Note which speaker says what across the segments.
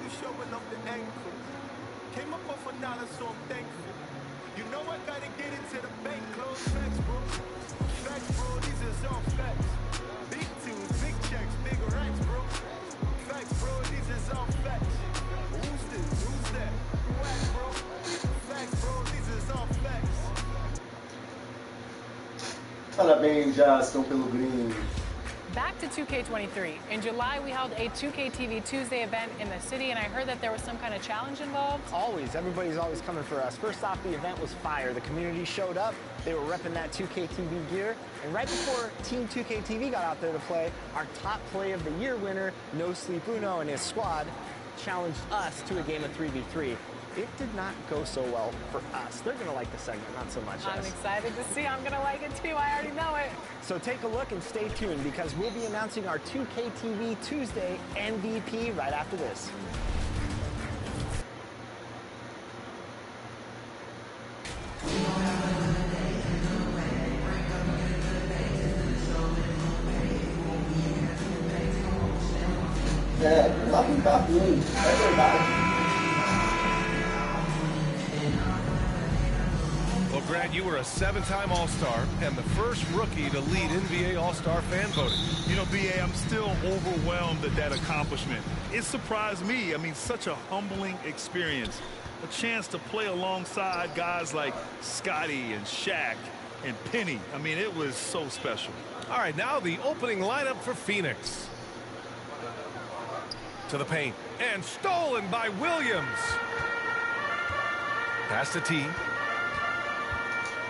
Speaker 1: you showing off the ankle. Came up off $1, so I'm thankful. You know I gotta get into the bank, close facts, bro. Facts, bro, these is all facts. Big teams, big checks, big racks, bro. Facts, bro, these is all facts. Who's this? Who's that? Whack, bro. Facts, bro, these is all facts.
Speaker 2: Parabéns, Jaston, pelo green.
Speaker 3: Back to 2K23. In July, we held a 2K TV Tuesday event in the city, and I heard that there was some kind of challenge involved.
Speaker 4: Always. Everybody's always coming for us. First off, the event was fire. The community showed up. They were repping that 2K TV gear. And right before Team 2K TV got out there to play, our top play of the year winner, No Sleep Uno and his squad, challenged us to a game of 3v3. It did not go so well for us. They're going to like the segment, not so much
Speaker 3: I'm
Speaker 4: us.
Speaker 3: excited to see. I'm going to like it too. I already know it.
Speaker 4: So take a look and stay tuned because we'll be announcing our 2K TV Tuesday MVP right after this.
Speaker 2: Lá no Cabum, verdade.
Speaker 5: Well, Grant, you were a 7-time All-Star and the first rookie to lead NBA All-Star fan voting.
Speaker 6: You know, B.A., I'm still overwhelmed at that accomplishment. It surprised me. I mean, such a humbling experience. A chance to play alongside guys like Scotty and Shaq and Penny. I mean, it was so special.
Speaker 5: All right, now the opening lineup for Phoenix. To the paint, and stolen by Williams. Pass to T.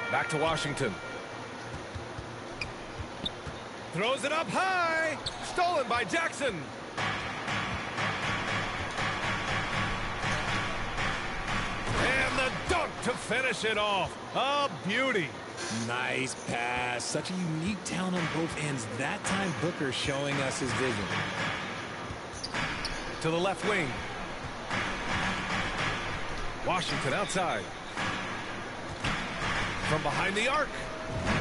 Speaker 5: Back to Washington. Throws it up high. Stolen by Jackson. And the dunk to finish it off. A beauty.
Speaker 7: Nice pass. Such a unique talent on both ends. That time Booker showing us his vision.
Speaker 5: To the left wing. Washington outside. From behind the arc.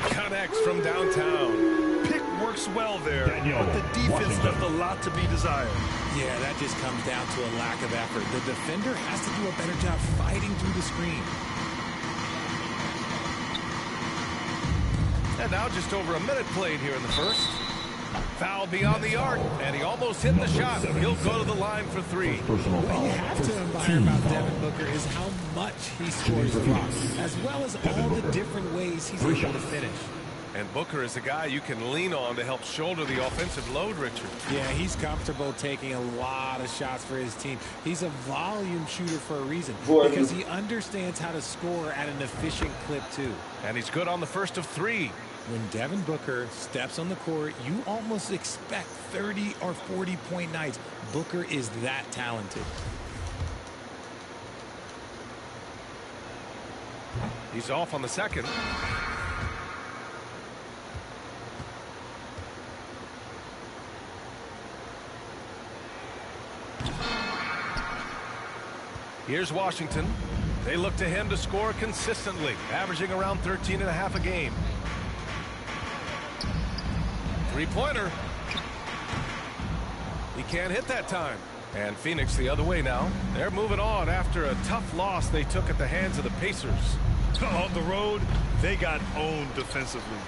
Speaker 5: Connects from downtown.
Speaker 6: Pick works well there, but the defense left a lot to be desired.
Speaker 7: Yeah, that just comes down to a lack of effort. The defender has to do a better job fighting through the screen.
Speaker 5: And now just over a minute played here in the first. Foul beyond the arc, and he almost hit the shot. He'll go to the line for three.
Speaker 7: What you have to admire about Devin Booker is how much he scores the rock, as well as all the different ways he's able to finish.
Speaker 5: And Booker is a guy you can lean on to help shoulder the offensive load, Richard.
Speaker 7: Yeah, he's comfortable taking a lot of shots for his team. He's a volume shooter for a reason, because he understands how to score at an efficient clip, too.
Speaker 5: And he's good on the first of three.
Speaker 7: When Devin Booker steps on the court, you almost expect 30 or 40-point nights. Booker is that talented.
Speaker 5: He's off on the second. Here's Washington. They look to him to score consistently, averaging around 13.5 a game. Three-pointer. He can't hit that time. And Phoenix the other way now. They're moving on after a tough loss they took at the hands of the Pacers.
Speaker 6: On the road, they got owned defensively.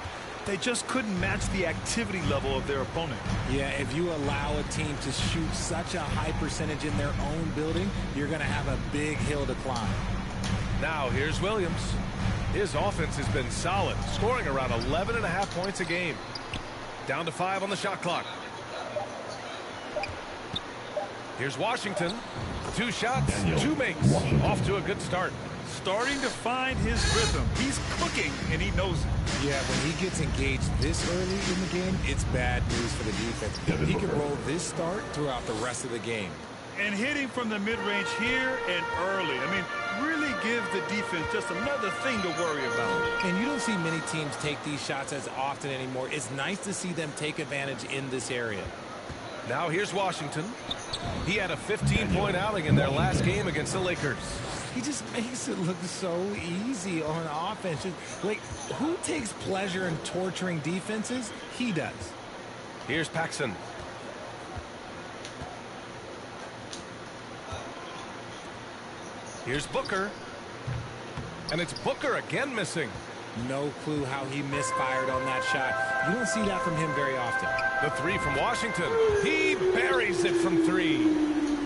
Speaker 6: They just couldn't match the activity level of their opponent.
Speaker 7: Yeah, if you allow a team to shoot such a high percentage in their own building, you're going to have a big hill to climb.
Speaker 5: Now here's Williams. His offense has been solid, scoring around 11.5 points a game. Down to 5 on the shot clock. Here's Washington. 2 shots, 2 makes. Off to a good start.
Speaker 6: Starting to find his rhythm. He's cooking, and he knows it.
Speaker 7: Yeah, when he gets engaged this early in the game, it's bad news for the defense. He can roll this start throughout the rest of the game.
Speaker 6: And hitting from the mid-range here and early. I mean, really give the defense just another thing to worry about.
Speaker 7: And you don't see many teams take these shots as often anymore. It's nice to see them take advantage in this area.
Speaker 5: Now here's Washington. He had a 15-point outing in their last game against the Lakers.
Speaker 7: He just makes it look so easy on offense. Like, who takes pleasure in torturing defenses? He does.
Speaker 5: Here's Paxson. Here's Booker. And it's Booker again missing.
Speaker 7: No clue how he misfired on that shot. You don't see that from him very often.
Speaker 5: The three from Washington. He buries it from three.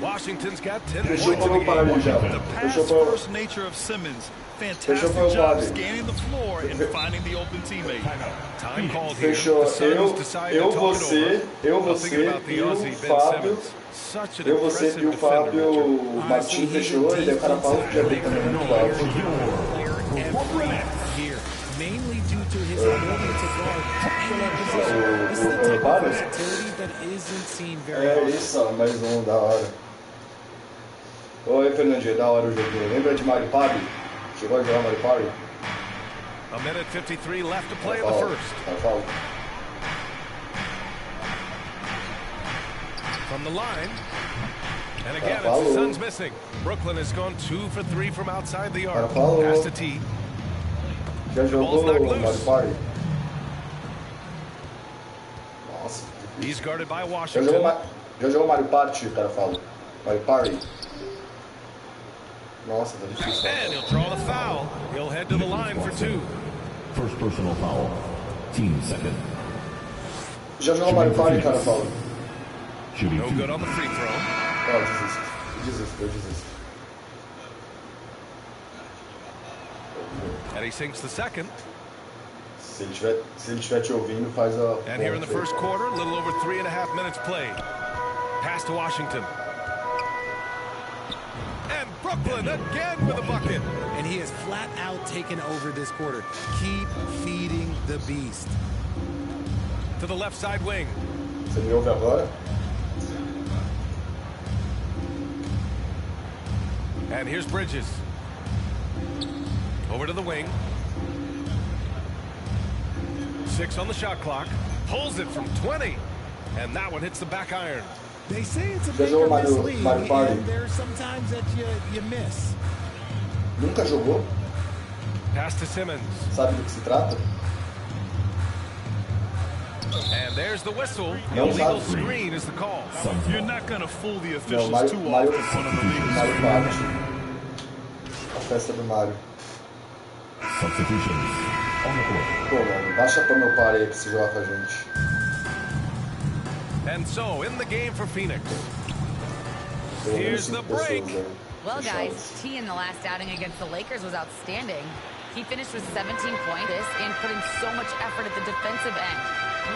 Speaker 5: Washington's got 10 points in the game.
Speaker 6: The pass-first nature of Simmons. Fantastic job scanning the floor and finding the open teammate.
Speaker 5: Time called here.
Speaker 2: Fechou.
Speaker 5: The Suns decide to talk it over.
Speaker 2: Você
Speaker 5: About the
Speaker 2: e o
Speaker 5: Aussie Ben
Speaker 2: Fábio.
Speaker 5: Simmons. Such an
Speaker 2: Você
Speaker 5: impressive
Speaker 2: e o
Speaker 5: defender,
Speaker 2: Fábio,
Speaker 5: Richard.
Speaker 2: o Martim fechou e daí o cara fala que já também muito alto.
Speaker 7: Here, mainly due to his ability to guard in that position. This is the type of versatility that isn't seen very
Speaker 2: É
Speaker 7: often.
Speaker 2: isso, ó, mais um, da hora. Oi, Fernandinho, da hora o joguinho. Lembra de Mario Party? Chegou a jogar Mario Party?
Speaker 5: A minute 53 left to play in the first. From the line. And again, it's the Suns missing. Brooklyn has gone 2 for 3 from outside the arc. Pass to T.
Speaker 2: Já jogou Mario Party? Nossa.
Speaker 5: He's guarded by
Speaker 2: Já
Speaker 5: Washington.
Speaker 2: jogou Mario Party, o cara fala. Mario Party. Nossa, tá difícil.
Speaker 5: And he'll draw the foul. He'll head to the line for 2.
Speaker 8: First personal foul. Team second.
Speaker 2: Já jogou Mario Party, cara fala.
Speaker 5: No good on the free throw.
Speaker 2: Desisto.
Speaker 5: And he sinks the second.
Speaker 2: Se ele estiver te ouvindo, faz a...
Speaker 5: And here in the first quarter, a little over 3.5 minutes played. Pass to Washington. And Brooklyn again with a bucket.
Speaker 7: And he has flat out taken over this quarter. Keep feeding the beast.
Speaker 5: To the left side wing.
Speaker 2: Você me ouve agora?
Speaker 5: And here's Bridges. Over to the wing. 6 on the shot clock. Pulls it from 20. And that one hits the back iron.
Speaker 7: They say it's a big miss league, and there's sometimes that you miss.
Speaker 2: Nunca jogou?
Speaker 5: Pass to Simmons.
Speaker 2: Sabe do que se trata?
Speaker 5: And there's the whistle. The
Speaker 2: Não
Speaker 5: illegal
Speaker 2: sabe.
Speaker 5: screen is the call.
Speaker 6: You're not going to fool the
Speaker 2: Não,
Speaker 6: officials
Speaker 2: Mario
Speaker 6: too often on an illegal
Speaker 2: Party. A festa do Mario.
Speaker 8: Substitutions on the court.
Speaker 2: Pô, mano, baixa pra meu par aí pra você jogar com a gente.
Speaker 5: And so, in the game for Phoenix.
Speaker 2: Pelo menos
Speaker 5: Here's the
Speaker 2: 5
Speaker 5: break.
Speaker 2: pessoas aí.
Speaker 9: Well, guys,
Speaker 2: Fechadas.
Speaker 9: T in the last outing against the Lakers was outstanding. He finished with 17 points and put in so much effort at the defensive end.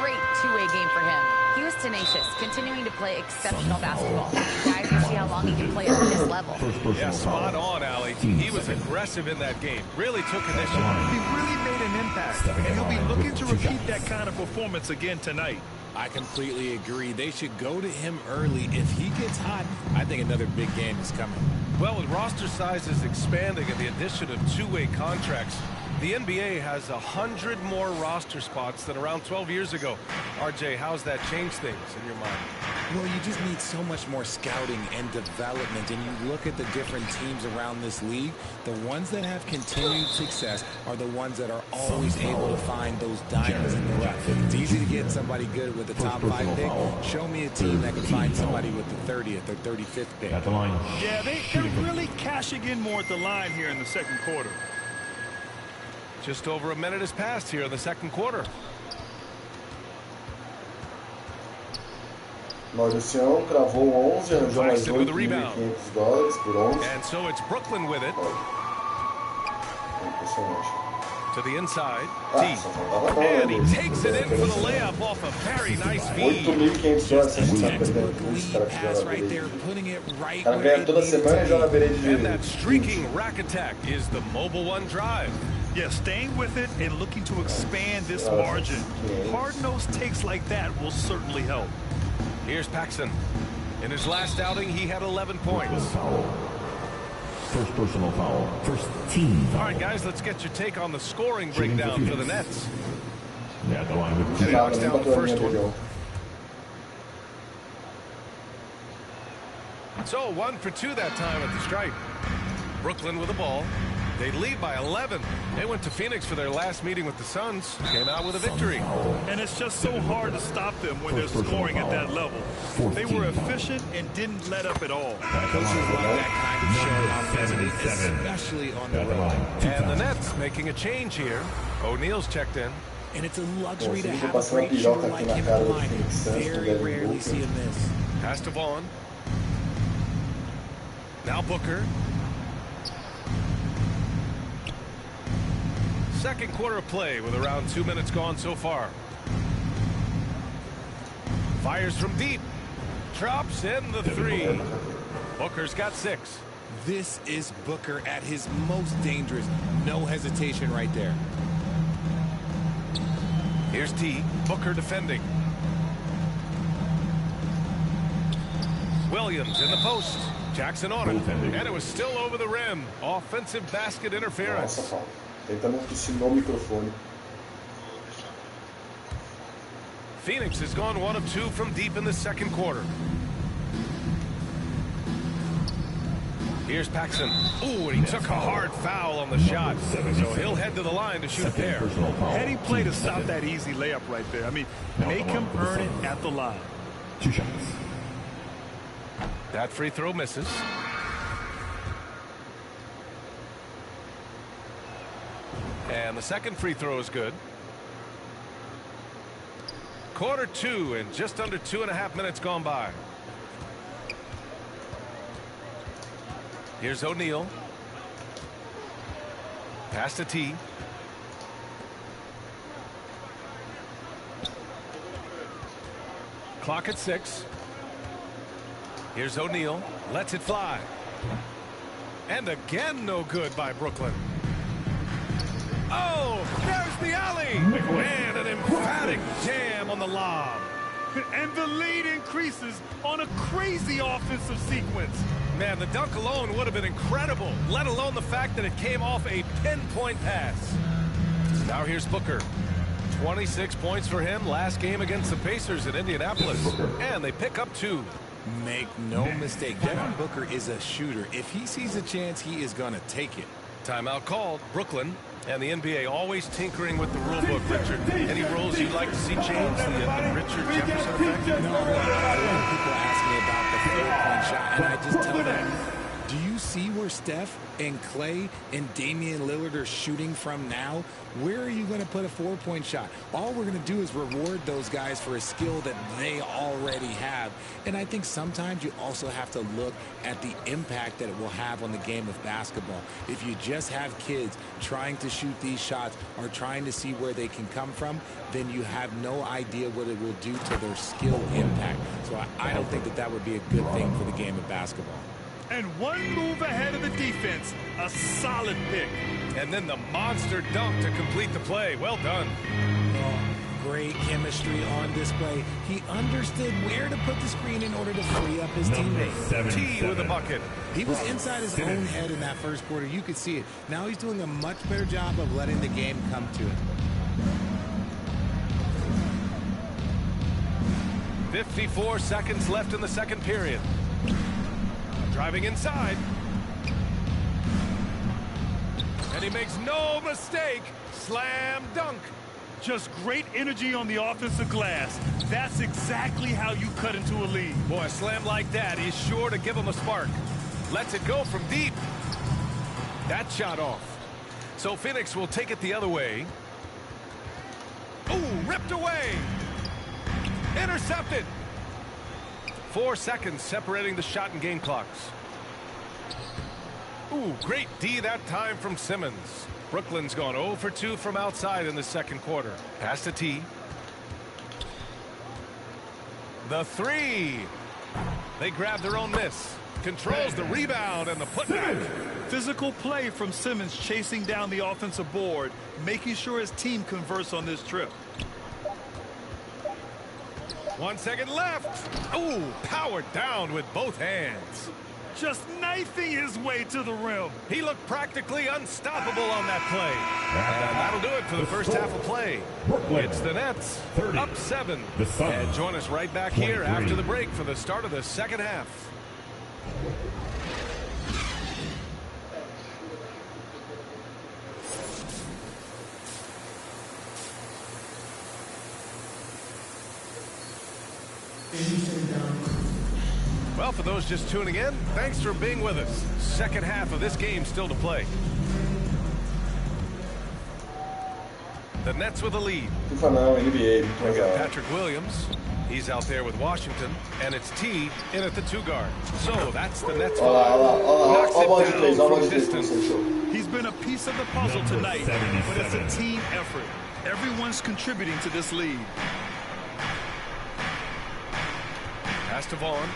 Speaker 9: Great two-way game for him. He was tenacious, continuing to play exceptional basketball. Guys, we'll see how long he can play at this level.
Speaker 8: First personal
Speaker 5: Yeah, spot
Speaker 8: foul.
Speaker 5: on, Allie.
Speaker 8: Team
Speaker 5: He was
Speaker 8: second.
Speaker 5: aggressive in that game. Really took initiative.
Speaker 6: He really made an impact, and he'll be looking to repeat that kind of performance again tonight.
Speaker 7: I completely agree. They should go to him early. If he gets hot, I think another big game is coming.
Speaker 5: Well, with roster sizes expanding and the addition of two-way contracts, the NBA has 100 more roster spots than around 12 years ago. RJ, how's that changed things in your mind?
Speaker 7: Well, you just need so much more scouting and development, and you look at the different teams around this league, the ones that have continued success are the ones that are always able to find those diamonds in the rough. It's easy to get somebody good with the top 5 pick. Show me a team that can find somebody with the 30th or 35th pick.
Speaker 8: At the line.
Speaker 6: Yeah, they're really cashing in more at the line here in the second quarter.
Speaker 5: Just over a minute has passed here in the second quarter.
Speaker 2: Mauricião cravou 11, arranjou mais
Speaker 5: Claxton with the
Speaker 2: $8.500 por 11.
Speaker 5: And so it's Brooklyn with it.
Speaker 2: Impressionante.
Speaker 5: To the inside.
Speaker 2: Ah,
Speaker 5: T.
Speaker 2: só faltava não,
Speaker 5: And he
Speaker 2: né?
Speaker 5: takes it in for the layup off a very nice feed.
Speaker 2: $8.500, você não sabe
Speaker 7: Textbook
Speaker 2: perdendo com esse
Speaker 7: lead
Speaker 2: cara que
Speaker 7: pass
Speaker 2: joga
Speaker 7: right
Speaker 2: na
Speaker 7: there,
Speaker 2: berede.
Speaker 7: putting it right
Speaker 2: O cara
Speaker 7: where
Speaker 2: ganha
Speaker 7: it
Speaker 2: toda
Speaker 7: needed
Speaker 2: semana e
Speaker 7: to
Speaker 2: joga na
Speaker 7: be.
Speaker 2: berede de
Speaker 5: And that
Speaker 2: 20.
Speaker 5: streaking rack attack is the mobile one drive.
Speaker 6: Yeah, staying with it and looking to expand this margin. Hard-nosed takes like that will certainly help.
Speaker 5: Here's Paxson. In his last outing, he had 11 points.
Speaker 8: Foul. First personal foul. First team foul.
Speaker 5: All right, guys, let's get your take on the scoring breakdown for the Nets.
Speaker 8: At the line with
Speaker 5: And
Speaker 8: two.
Speaker 5: he knocks down the first one.
Speaker 2: Legal.
Speaker 5: So 1 for 2 that time at the stripe. Brooklyn with the ball. They lead by 11. They went to Phoenix for their last meeting with the Suns. Came out with a victory.
Speaker 6: And it's just so hard to stop them when they're scoring at that level. They were efficient and didn't let up at all.
Speaker 7: Coaches love that kind of show offensively, especially on the road.
Speaker 5: And the Nets making a change here. O'Neal's checked in.
Speaker 7: And it's a luxury to have a great shooter like him in the line. Very rarely see him miss.
Speaker 5: Pass to Vaughn. Now Booker. Second quarter of play with around 2 minutes gone so far. Fires from deep. Drops in the three. Booker's got 6.
Speaker 7: This is Booker at his most dangerous. No hesitation right there.
Speaker 5: Here's T. Booker defending. Williams in the post. Jackson on it. And it was still over the rim. Offensive basket interference.
Speaker 2: Nossa, Paulo. Tenta não tossir no microfone.
Speaker 5: Phoenix has gone 1 of 2 from deep in the second quarter. Here's Paxson. Ooh, and he took a hard foul on the shot. So he'll head to the line to shoot a pair.
Speaker 6: Heady play to stop that easy layup right there. I mean, make him earn it at the line.
Speaker 8: 2 shots.
Speaker 5: That free throw misses. And the second free throw is good. Quarter 2 and just under 2.5 minutes gone by. Here's O'Neal. Pass to T. Clock at 6. Here's O'Neal. Lets it fly. And again no good by Brooklyn. Oh, there's the alley. And an emphatic jam on the lob.
Speaker 6: And the lead increases on a crazy offensive sequence.
Speaker 5: Man, the dunk alone would have been incredible, let alone the fact that it came off a pinpoint pass. Now here's Booker. 26 points for him last game against the Pacers in Indianapolis. And they pick up 2.
Speaker 7: Make no mistake, Devin Booker is a shooter. If he sees a chance, he is going to take it.
Speaker 5: Timeout called. Brooklyn. And the NBA always tinkering with the rule book, Richard. Any rules you'd like to see change? The Richard Jefferson effect?
Speaker 7: No, a lot of people ask me about the 4-point shot, and I just tell them, do you see where Steph and Clay and Damian Lillard are shooting from now? Where are you going to put a 4-point shot? All we're going to do is reward those guys for a skill that they already have. And I think sometimes you also have to look at the impact that it will have on the game of basketball. If you just have kids trying to shoot these shots or trying to see where they can come from, then you have no idea what it will do to their skill impact. So I don't think that that would be a good thing for the game of basketball.
Speaker 6: And one move ahead of the defense, a solid pick.
Speaker 5: And then the monster dunk to complete the play. Well done.
Speaker 7: Great chemistry on display. He understood where to put the screen in order to free up his teammate.
Speaker 5: T with a bucket.
Speaker 7: He was inside his own head in that first quarter. You could see it. Now he's doing a much better job of letting the game come to it.
Speaker 5: 54 seconds left in the second period. Driving inside. And he makes no mistake. Slam dunk.
Speaker 6: Just great energy on the offensive glass. That's exactly how you cut into a lead.
Speaker 5: Boy, a slam like that is sure to give him a spark. Lets it go from deep. That shot off. So Phoenix will take it the other way. Ooh, ripped away. Intercepted. 4 seconds separating the shot and game clocks. Ooh, great D that time from Simmons. Brooklyn's gone 0 for 2 from outside in the second quarter. Pass to T. The 3. They grab their own miss. Controls the rebound and the putback.
Speaker 6: Physical play from Simmons chasing down the offensive board, making sure his team converts on this trip.
Speaker 5: 1 second left. Ooh, powered down with both hands.
Speaker 6: Just knifing his way to the rim.
Speaker 5: He looked practically unstoppable on that play. And that'll do it for the first half of play. It's the Nets, up 7. And join us right back here after the break for the start of the second half. Well, for those just tuning in, thanks for being with us. Second half of this game still to play. The Nets with a lead.
Speaker 2: FIFA não, NBA.
Speaker 5: We got Patrick Williams. He's out there with Washington, and it's T in at the 2 guard. So that's the Nets. Knocks it down from distance.
Speaker 6: He's been a piece of the puzzle tonight, but it's a team effort. Everyone's contributing to this lead.
Speaker 5: Pass to Vaughn.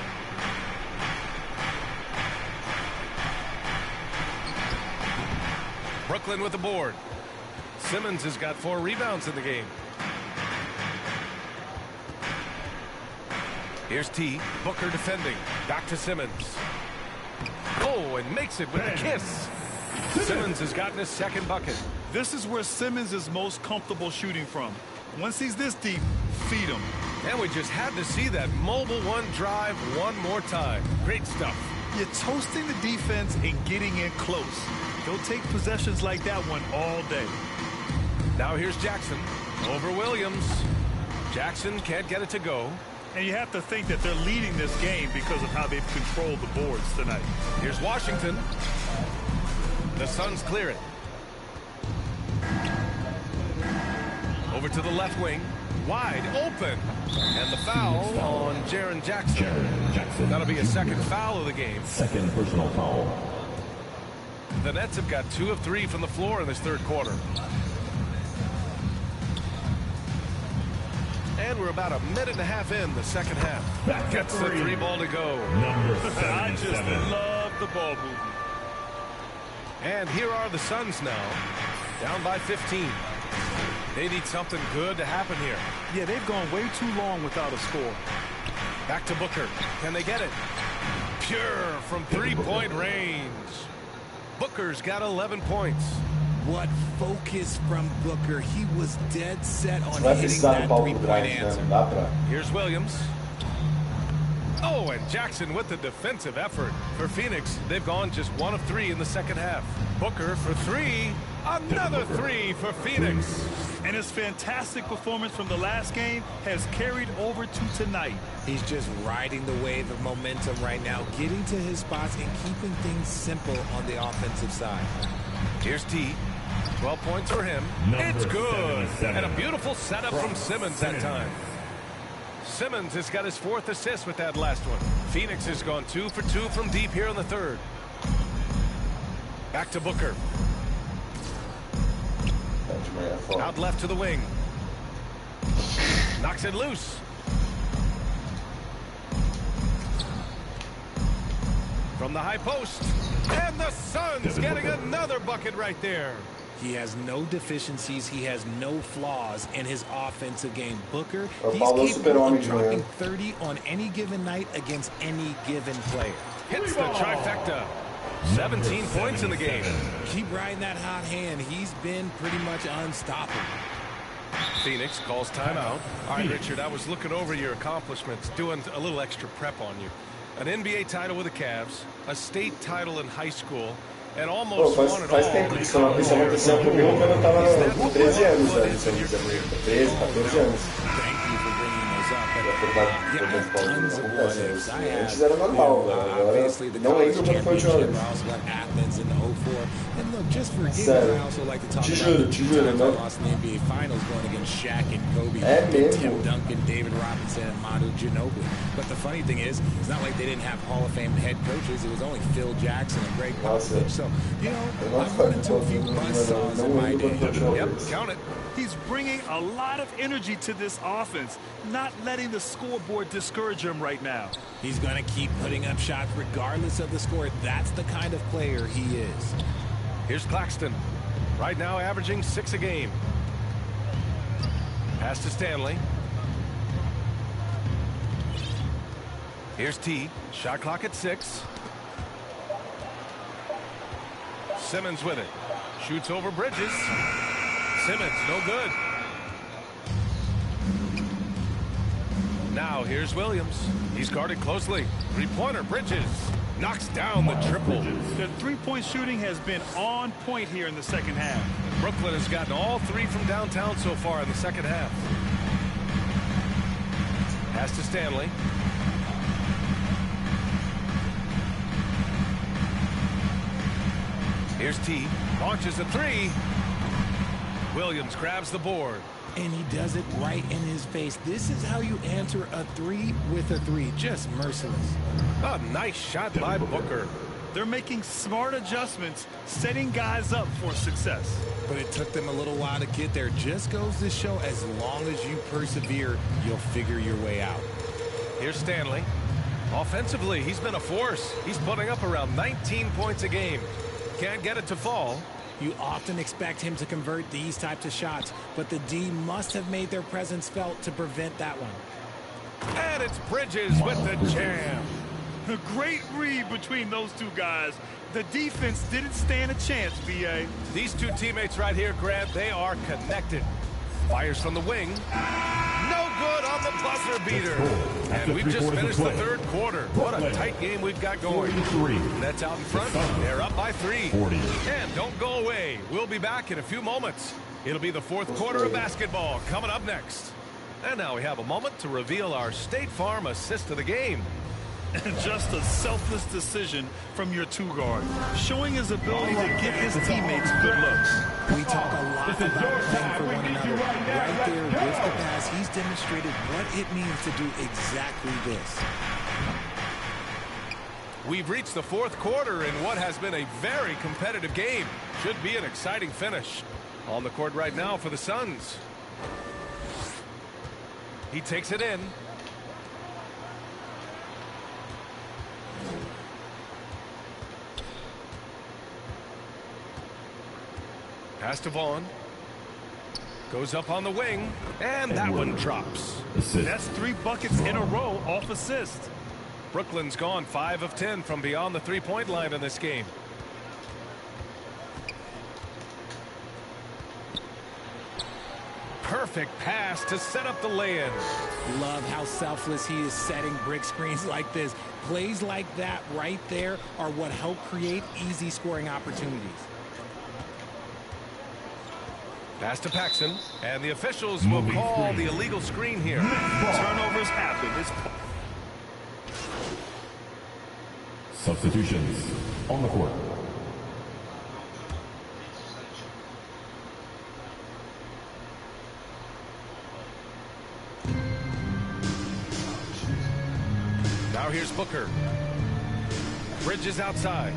Speaker 5: Brooklyn with the board. Simmons has got 4 rebounds in the game. Here's T. Booker defending. Back to Simmons. Oh, and makes it with a kiss. Simmons has gotten his second bucket.
Speaker 6: This is where Simmons is most comfortable shooting from. Once he's this deep, feed him.
Speaker 5: And we just had to see that mobile one drive one more time. Great stuff.
Speaker 6: You're toasting the defense and getting in close. He'll take possessions like that one all day.
Speaker 5: Now here's Jackson over Williams. Jackson can't get it to go.
Speaker 6: And you have to think that they're leading this game because of how they've controlled the boards tonight.
Speaker 5: Here's Washington. The Suns clear it. Over to the left wing. Wide open. And the foul on Jaren Jackson. That'll be a second foul of the game.
Speaker 8: Second personal foul.
Speaker 5: The Nets have got 2 of 3 from the floor in this third quarter. And we're about a minute and a half in the second half. Gets the 3 ball to go.
Speaker 6: I just love the ball movement.
Speaker 5: And here are the Suns now, down by 15. They need something good to happen here.
Speaker 6: Yeah, they've gone way too long without a score.
Speaker 5: Back to Booker. Can they get it? Pure from 3-point range. Booker's got 11 points.
Speaker 7: What focus from Booker. He was dead set on hitting that 3-point answer.
Speaker 5: Here's Williams. Oh, and Jackson with the defensive effort. For Phoenix, they've gone just 1 of 3 in the second half. Booker for 3. Another 3 for Phoenix.
Speaker 6: And his fantastic performance from the last game has carried over to tonight.
Speaker 7: He's just riding the wave of momentum right now, getting to his spots and keeping things simple on the offensive side.
Speaker 5: Here's T. 12 points for him. It's good. And a beautiful setup from Simmons that time. Simmons has got his 4th assist with that last one. Phoenix has gone 2 for 2 from deep here in the third. Back to Booker. Out left to the wing. Knocks it loose. From the high post. And the Suns getting another bucket right there.
Speaker 7: He has no deficiencies. He has no flaws in his offensive game. Booker, he's capable of dropping 30 on any given night against any given player.
Speaker 5: Hits the trifecta. 17 points in the game.
Speaker 7: Keep riding that hot hand. He's been pretty much unstoppable.
Speaker 5: Phoenix calls timeout. All right, Richard, I was looking over your accomplishments, doing a little extra prep on you. An NBA title with the Cavs, a state title in high school, and almost won it all.
Speaker 2: Faz tempo que isso aconteceu comigo quando eu tava com 13 anos, né? 13, 14 anos. Antes era normal, agora não lembro quando foi o jogo. Sério, te juro, né? É mesmo.
Speaker 7: But the funny thing is, it's not like they didn't have Hall of Fame head coaches. It was only Phil Jackson and Greg Popovich. So, you know, I've run into a few buzzsaws in my day.
Speaker 5: Yep, count it.
Speaker 6: He's bringing a lot of energy to this offense, not letting the scoreboard discourage him right now.
Speaker 7: He's going to keep putting up shots regardless of the score. That's the kind of player he is.
Speaker 5: Here's Claxton. Right now averaging 6 a game. Pass to Stanley. Here's T. Shot clock at 6. Simmons with it. Shoots over Bridges. Simmons, no good. Now here's Williams. He's guarded closely. Three-pointer, Bridges. Knocks down the triple.
Speaker 6: The three-point shooting has been on point here in the second half.
Speaker 5: Brooklyn has gotten all 3 from downtown so far in the second half. Pass to Stanley. Here's T. Launches a three. Williams grabs the board.
Speaker 7: And he does it right in his face. This is how you answer a three with a three. Just merciless.
Speaker 5: A nice shot by Booker.
Speaker 6: They're making smart adjustments, setting guys up for success.
Speaker 7: But it took them a little while to get there. Just goes to show, as long as you persevere, you'll figure your way out.
Speaker 5: Here's Stanley. Offensively, he's been a force. He's putting up around 19 points a game. Can't get it to fall.
Speaker 7: You often expect him to convert these types of shots, but the D must have made their presence felt to prevent that one.
Speaker 5: And it's Bridges with the jam.
Speaker 6: A great read between those two guys. The defense didn't stand a chance, VA.
Speaker 5: These two teammates right here, Grant, they are connected. Fires from the wing. No good on the buzzer beater. And we've just finished the third quarter. What a tight game we've got going. Nets out in front. They're up by 3. And don't go away. We'll be back in a few moments. It'll be the fourth quarter of basketball coming up next. And now we have a moment to reveal our State Farm assist of the game.
Speaker 6: Just a selfless decision from your two-guard, showing his ability to give his teammates good looks.
Speaker 7: We talk a lot about playing for one another. Right there with the pass, he's demonstrated what it means to do exactly this.
Speaker 5: We've reached the fourth quarter in what has been a very competitive game. Should be an exciting finish. On the court right now for the Suns. He takes it in. Pass to Vaughn. Goes up on the wing. And that one drops.
Speaker 6: That's 3 buckets in a row off assist.
Speaker 5: Brooklyn's gone 5 of 10 from beyond the three-point line in this game. Perfect pass to set up the lay-in.
Speaker 7: Love how selfless he is setting brick screens like this. Plays like that right there are what help create easy scoring opportunities.
Speaker 5: Pass to Paxson, and the officials will call the illegal screen here.
Speaker 6: Turnovers happen.
Speaker 8: Substitutions on the court.
Speaker 5: Now here's Booker. Bridges outside.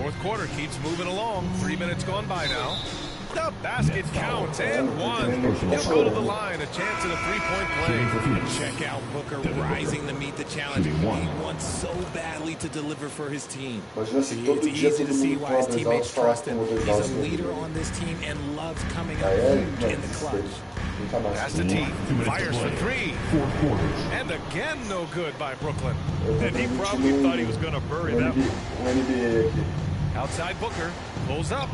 Speaker 5: Fourth quarter keeps moving along. 3 minutes gone by now. The basket counts and one. He'll go to the line. A chance at a three-point play.
Speaker 7: Check out Booker rising to meet the challenge. He wants so badly to clutch for his team. It's easy to see why his teammates trust him. He's a leader on this team and loves coming up huge in the clutch.
Speaker 5: Pass to T. Fires for 3. And again, no good by Brooklyn.
Speaker 6: And he probably thought he was going to bury that one.
Speaker 5: Outside Booker. Pulls up.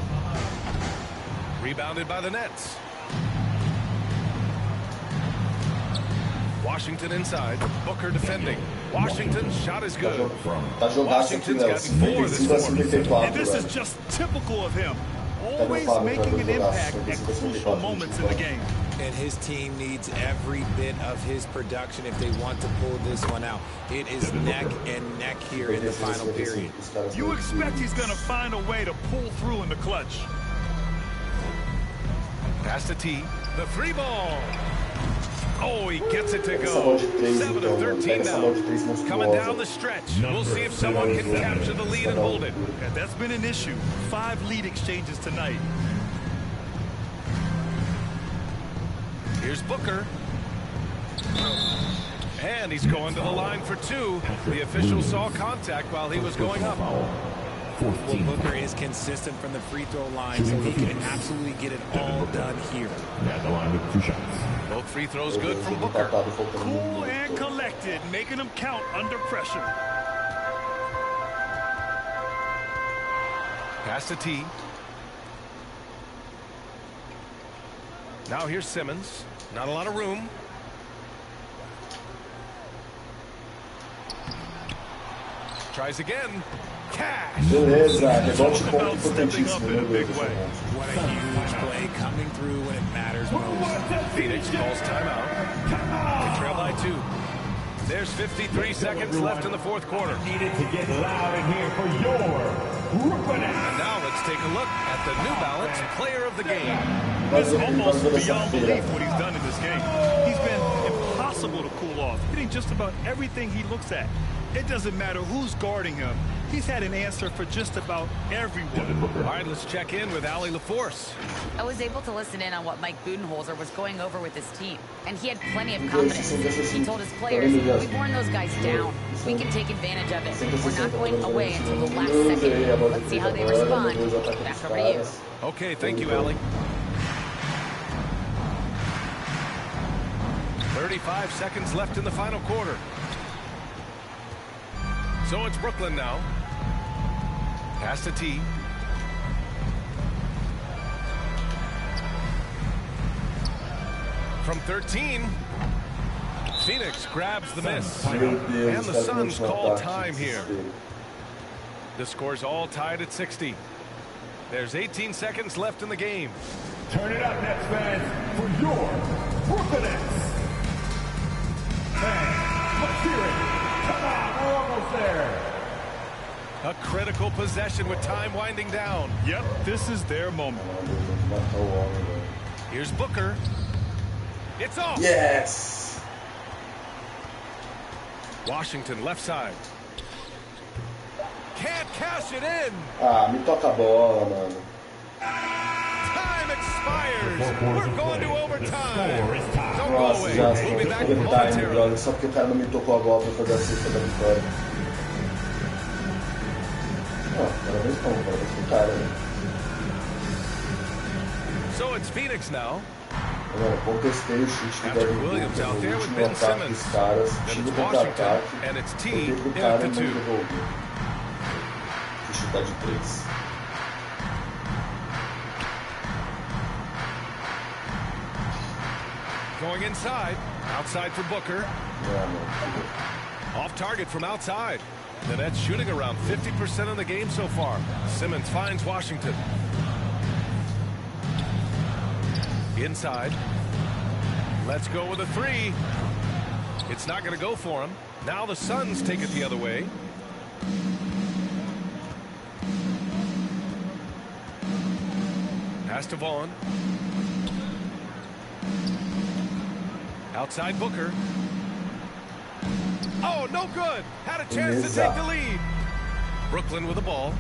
Speaker 5: Rebounded by the Nets. Washington inside. Booker defending. Washington's shot is good. Washington's gotten 4 this quarter.
Speaker 6: And this is just typical of him. Always making an impact at crucial moments in the game.
Speaker 7: And his team needs every bit of his production if they want to pull this one out. It is neck and neck here in the final period.
Speaker 6: You expect he's going to find a way to pull through in the clutch.
Speaker 5: Pass to T. The 3 ball. Oh, he gets it to go. 7 of 13 now. Coming down the stretch. We'll see if someone can capture the lead and hold it.
Speaker 6: Yeah, that's been an issue. 5 lead exchanges tonight.
Speaker 5: Here's Booker. And he's going to the line for 2. The official saw contact while he was going up.
Speaker 7: Well, Booker is consistent from the free throw line, so he can absolutely get it all done here.
Speaker 8: At the line with 2 shots.
Speaker 5: Both free throws good from Booker.
Speaker 6: Cool and collected, making them count under pressure.
Speaker 5: Pass to T. Now here's Simmons. Not a lot of room. Tries again. Cash.
Speaker 2: Beleza, rebote
Speaker 6: Talk
Speaker 2: ponto
Speaker 6: about stepping up
Speaker 2: importantíssimo,
Speaker 6: in a
Speaker 2: meu
Speaker 6: big
Speaker 2: Deus.
Speaker 6: way.
Speaker 7: What a huge play coming through when it matters most.
Speaker 5: Phoenix calls timeout. They trail by 2. There's 53 seconds left in the fourth quarter.
Speaker 8: Needed to get loud in here for your Brooklyn.
Speaker 5: And now let's take a look at the New Balance Player of the Game.
Speaker 6: It's almost beyond belief what he's done in this game. He's been impossible to cool off, hitting just about everything he looks at. It doesn't matter who's guarding him. He's had an answer for just about everyone.
Speaker 5: All right, let's check in with Allie LaForce.
Speaker 9: I was able to listen in on what Mike Budenholzer was going over with his team, and he had plenty of confidence. He told his players, we've worn those guys down. We can take advantage of it. We're not going away until the last second. Let's see how they respond. Back over to you.
Speaker 5: Okay, thank you, Allie. 35 seconds left in the final quarter. So it's Brooklyn now. Pass to T. From 13, Phoenix grabs the miss. And the Suns call time here. The score's all tied at 60. There's 18 seconds left in the game.
Speaker 8: Turn it up, Nets fans, for your Brooklyn Nets. Fans, let's hear it. Come on, we're almost there.
Speaker 5: A critical possession with time winding down.
Speaker 6: Yep, this is their moment.
Speaker 5: Here's Booker. It's off.
Speaker 2: Yes.
Speaker 5: Washington left side. Can't cash it in.
Speaker 2: Ah, me toca a bola, mano.
Speaker 5: Time expires. We're going to overtime. Don't go
Speaker 2: Nossa,
Speaker 5: away.
Speaker 2: já
Speaker 5: We'll be back
Speaker 2: overtime,
Speaker 5: momentarily.
Speaker 2: brother. Só porque o cara não me tocou a bola pra fazer a cesta da vitória. Parabéns pro cara, né?
Speaker 5: So it's Phoenix now.
Speaker 2: Agora, contestei o chute que
Speaker 5: After
Speaker 2: deve
Speaker 5: Williams out there with
Speaker 2: último
Speaker 5: Ben
Speaker 2: ataque
Speaker 5: Simmons.
Speaker 2: dos caras,
Speaker 5: Then
Speaker 2: time
Speaker 5: it's
Speaker 2: contra-ataque,
Speaker 5: Washington, and it's T
Speaker 2: eu pro
Speaker 5: in
Speaker 2: cara
Speaker 5: at the
Speaker 2: não
Speaker 5: 2.
Speaker 2: devolver. Que chutar de 3.
Speaker 5: Going inside. Outside for Booker.
Speaker 2: Yeah, man.
Speaker 5: Off target from outside. The Nets shooting around 50% of the game so far. Simmons finds Washington. Inside. Let's go with a 3. It's not going to go for him. Now the Suns take it the other way. Pass to Vaughn. Outside Booker. Oh, no good. Had a chance to take the lead. Brooklyn with the ball.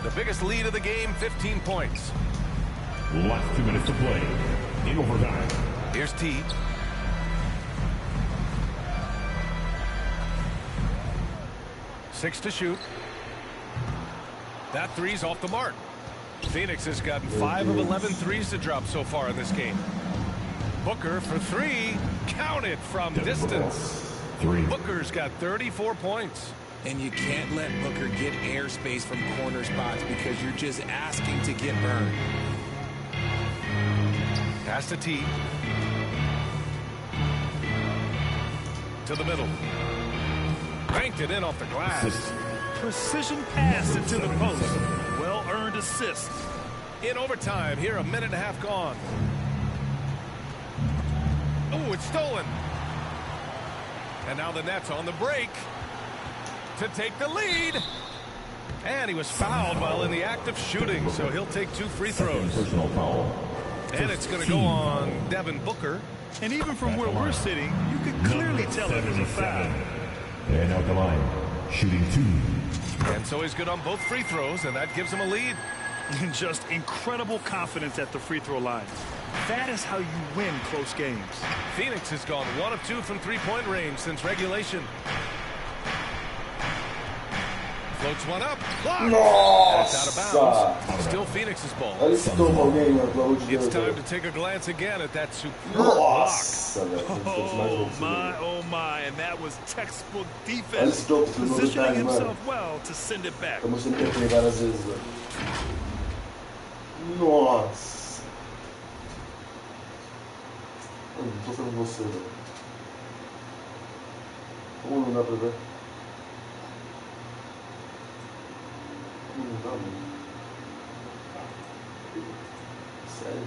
Speaker 5: The biggest lead of the game, 15 points.
Speaker 8: Last 2 minutes to play in overtime.
Speaker 5: Here's T. Six to shoot. That three's off the mark. Phoenix has gotten 5 of 11 threes to drop so far in this game. Booker for 3. Count it from distance.
Speaker 8: 3.
Speaker 5: Booker's got 34 points.
Speaker 7: And you can't let Booker get airspace from corner spots because you're just asking to get burned.
Speaker 5: Pass to T. To the middle. Banked it in off the glass.
Speaker 6: Precision pass into the post. Well-earned assist.
Speaker 5: In overtime, here a minute and a half gone. Oh, it's stolen. And now the Nets on the break to take the lead. And he was fouled while in the act of shooting, so he'll take 2 free throws.
Speaker 8: Personal foul.
Speaker 5: And it's going to go on Devin Booker.
Speaker 6: And even from where we're sitting, you could clearly tell it was a foul.
Speaker 8: And out the line, shooting 2.
Speaker 5: And so he's good on both free throws, and that gives him a lead.
Speaker 6: Just incredible confidence at the free throw line. That is how you win close games.
Speaker 5: Phoenix has gone 1 of 2 from three-point range since regulation. Floats one up. Blocked. And it's out of bounds. Still Phoenix's ball.
Speaker 2: Olha esse tomo alguém, mano, pelo amor de
Speaker 5: It's
Speaker 2: Deus.
Speaker 5: time to take a glance again at that superb block.
Speaker 2: Nossa, velho.
Speaker 6: Oh my, and that was textbook
Speaker 2: Olha
Speaker 6: defense.
Speaker 2: esse topo que
Speaker 6: Positioning
Speaker 2: mano.
Speaker 6: himself well to send it back.
Speaker 2: Eu mostrei que eu várias vezes, velho. Nossa. Eu não tô falando você, velho. Como não dá pra ver? Não dá, mano. Sério?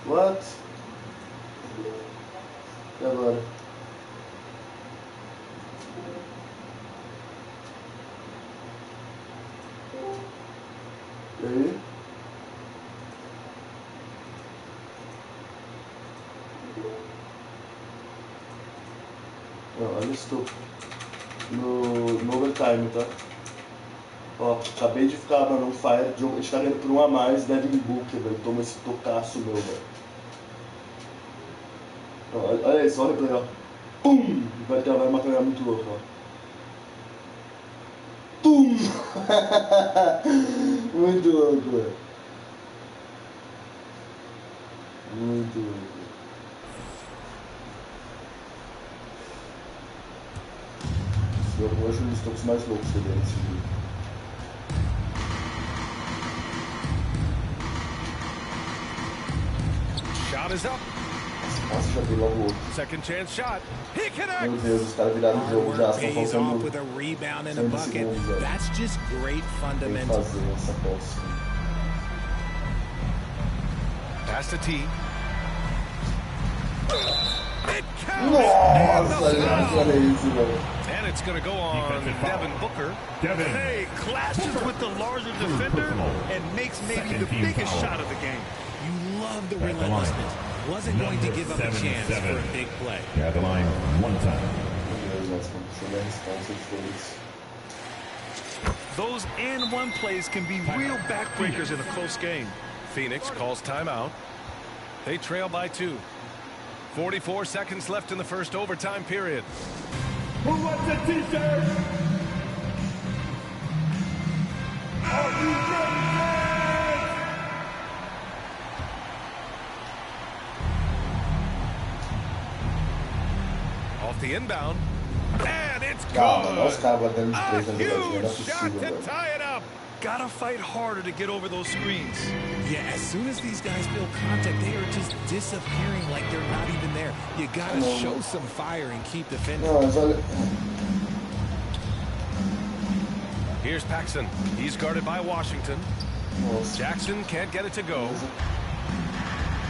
Speaker 2: What? E agora? E aí? Não, olha isso no overtime, tá? Ó, acabei de ficar, mano, um fire, a gente tá ganhando por 1 a mais, Devin Booker, velho, toma esse tocaço meu, velho. Olha isso, olha o replay, ó. Pum! Vai uma câmera muito louca, ó. Pum! Muito louco, velho. Muito louco. Eu acho um dos tocos mais loucos que eu dei nesse vídeo.
Speaker 5: Shot is up.
Speaker 2: Nossa, já dei logo outro.
Speaker 5: Second chance shot. He connects.
Speaker 2: Meu Deus, os caras viraram o jogo já, estão
Speaker 7: Pays
Speaker 2: faltando
Speaker 7: off with a rebound and a
Speaker 2: 100
Speaker 7: bucket.
Speaker 2: segundos, velho.
Speaker 7: That's just great
Speaker 2: Tem que
Speaker 7: fundamentals.
Speaker 2: fazer essa posse.
Speaker 5: Pass to T. It counts.
Speaker 2: Nossa, gente, olha isso, velho.
Speaker 5: And it's going to go on Devin Booker.
Speaker 6: Hey, clashes with the larger defender and makes maybe the biggest shot of the game.
Speaker 7: You love the relentlessness. Wasn't going to give up a chance for a big play.
Speaker 8: At the line, one time.
Speaker 2: Meu Deus, nossa, deixa eu ver a resposta de todos.
Speaker 6: Those and one plays can be real backbreakers in a close game.
Speaker 5: Phoenix calls timeout. They trail by 2. 44 seconds left in the first overtime period.
Speaker 8: Who wants a t-shirt? Are you ready?
Speaker 5: Off the inbound. And it's
Speaker 2: Calma, olha os
Speaker 5: good.
Speaker 2: caras batendo de
Speaker 5: A
Speaker 2: 3 na jogadinha, não é
Speaker 5: huge shot
Speaker 2: possível,
Speaker 5: to
Speaker 2: velho.
Speaker 5: tie it up.
Speaker 6: Gotta fight harder to get over those screens.
Speaker 7: Yeah, as soon as these guys feel contact, they are just disappearing like they're not even there. You gotta show some fire and keep defending.
Speaker 2: Não, mas olha...
Speaker 5: Here's Paxson. He's guarded by Washington.
Speaker 2: Nossa.
Speaker 5: Jackson can't get it to go.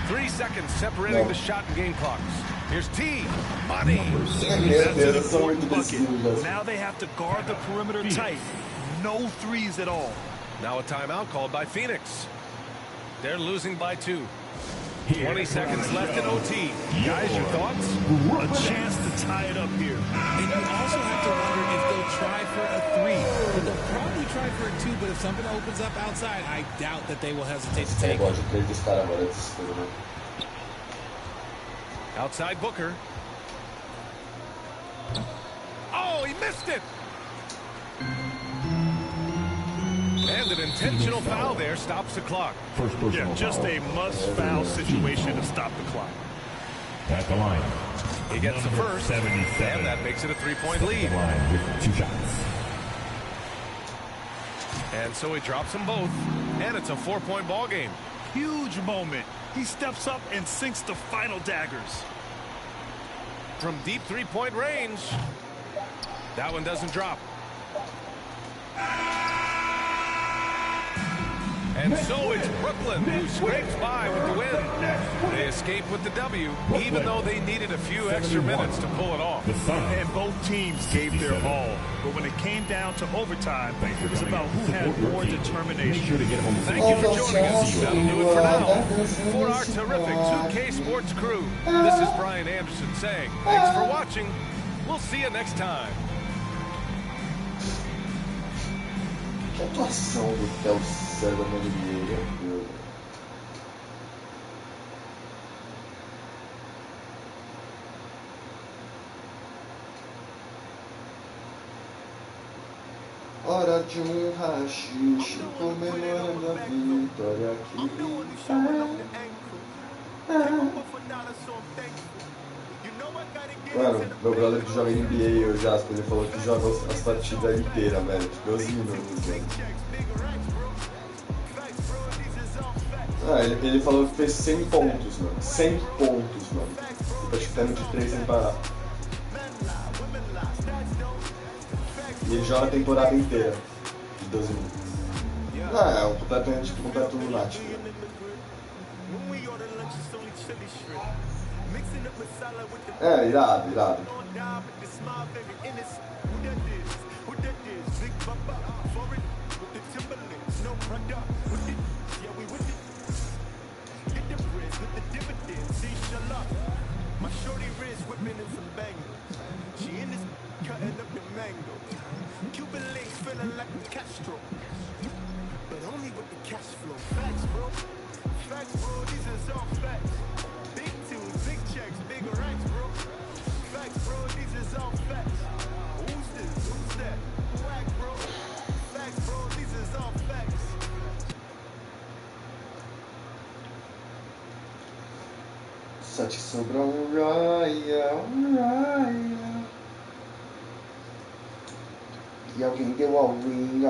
Speaker 5: 3 seconds separating the shot and game clocks. Here's T. Money.
Speaker 2: Meu
Speaker 6: That's
Speaker 2: Deus,
Speaker 6: an
Speaker 2: eu sou muito
Speaker 6: important
Speaker 2: imbecil,
Speaker 6: bucket.
Speaker 2: já.
Speaker 6: Now they have to guard the perimeter tight. No threes at all.
Speaker 5: Now a timeout called by Phoenix. They're losing by 2. 20 seconds left in OT. Guys, your thoughts?
Speaker 6: A chance to tie it up here.
Speaker 7: And you also have to wonder if they'll try for a 3. But they'll probably try for a 2, but if something opens up outside, I doubt that they will hesitate to
Speaker 2: Esse
Speaker 7: take
Speaker 2: negócio
Speaker 7: it.
Speaker 2: de 3 desse cara agora é desespero, né?
Speaker 5: Outside Booker. Oh, he missed it! And an intentional foul there stops the clock.
Speaker 8: First personal
Speaker 6: Yeah, just
Speaker 8: foul.
Speaker 6: a must-foul situation to stop the clock.
Speaker 8: At the line.
Speaker 5: He gets the
Speaker 8: Number
Speaker 5: first,
Speaker 8: 77.
Speaker 5: and that makes it a 3-point lead.
Speaker 8: Line with 2 shots.
Speaker 5: And so he drops them both, and it's a 4-point ball game.
Speaker 6: Huge moment. He steps up and sinks the final daggers.
Speaker 5: From deep 3-point range, that one doesn't drop. And so it's Brooklyn who scrapes by with the win. They escape with the W, even though they needed a few extra minutes to pull it off.
Speaker 8: The Suns.
Speaker 6: And both teams gave their all. But when it came down to overtime, it was about who had more
Speaker 8: Make
Speaker 6: determination.
Speaker 8: sure to get home.
Speaker 5: Thank you for joining us. That'll do it for now. For our terrific 2K Sports crew, this is Brian Anderson saying thanks for watching. We'll see you next time.
Speaker 2: Que atuação do Theo César no NBA, meu Deus. Hora de rachixe, comemorando a vitória aqui. Mano, meu brother que joga NBA, o Jasper, ele falou que joga as partidas inteiras, velho, tipo 12 minutos, velho. Ah, ele falou que fez 100 pontos, mano. 100 pontos, mano. E tá chutando de 3 sem parar. E ele joga a temporada inteira. De 12 minutos. Ah, é um completo lunático. É, irado.
Speaker 1: My shorty wrist whipping in some bangles. She in this cutting up the mango. Cuban links feeling like a Castro, but only with the cash flow. Facts, bro. Facts, bro. These is all facts. Big tunes, big checks, big racks, bro. Facts, bro. These is all facts. Who's this? Who's that? Whack, bro. Facts, bro. These is all facts.
Speaker 2: Só te sobrou um Royal. E alguém deu all-in.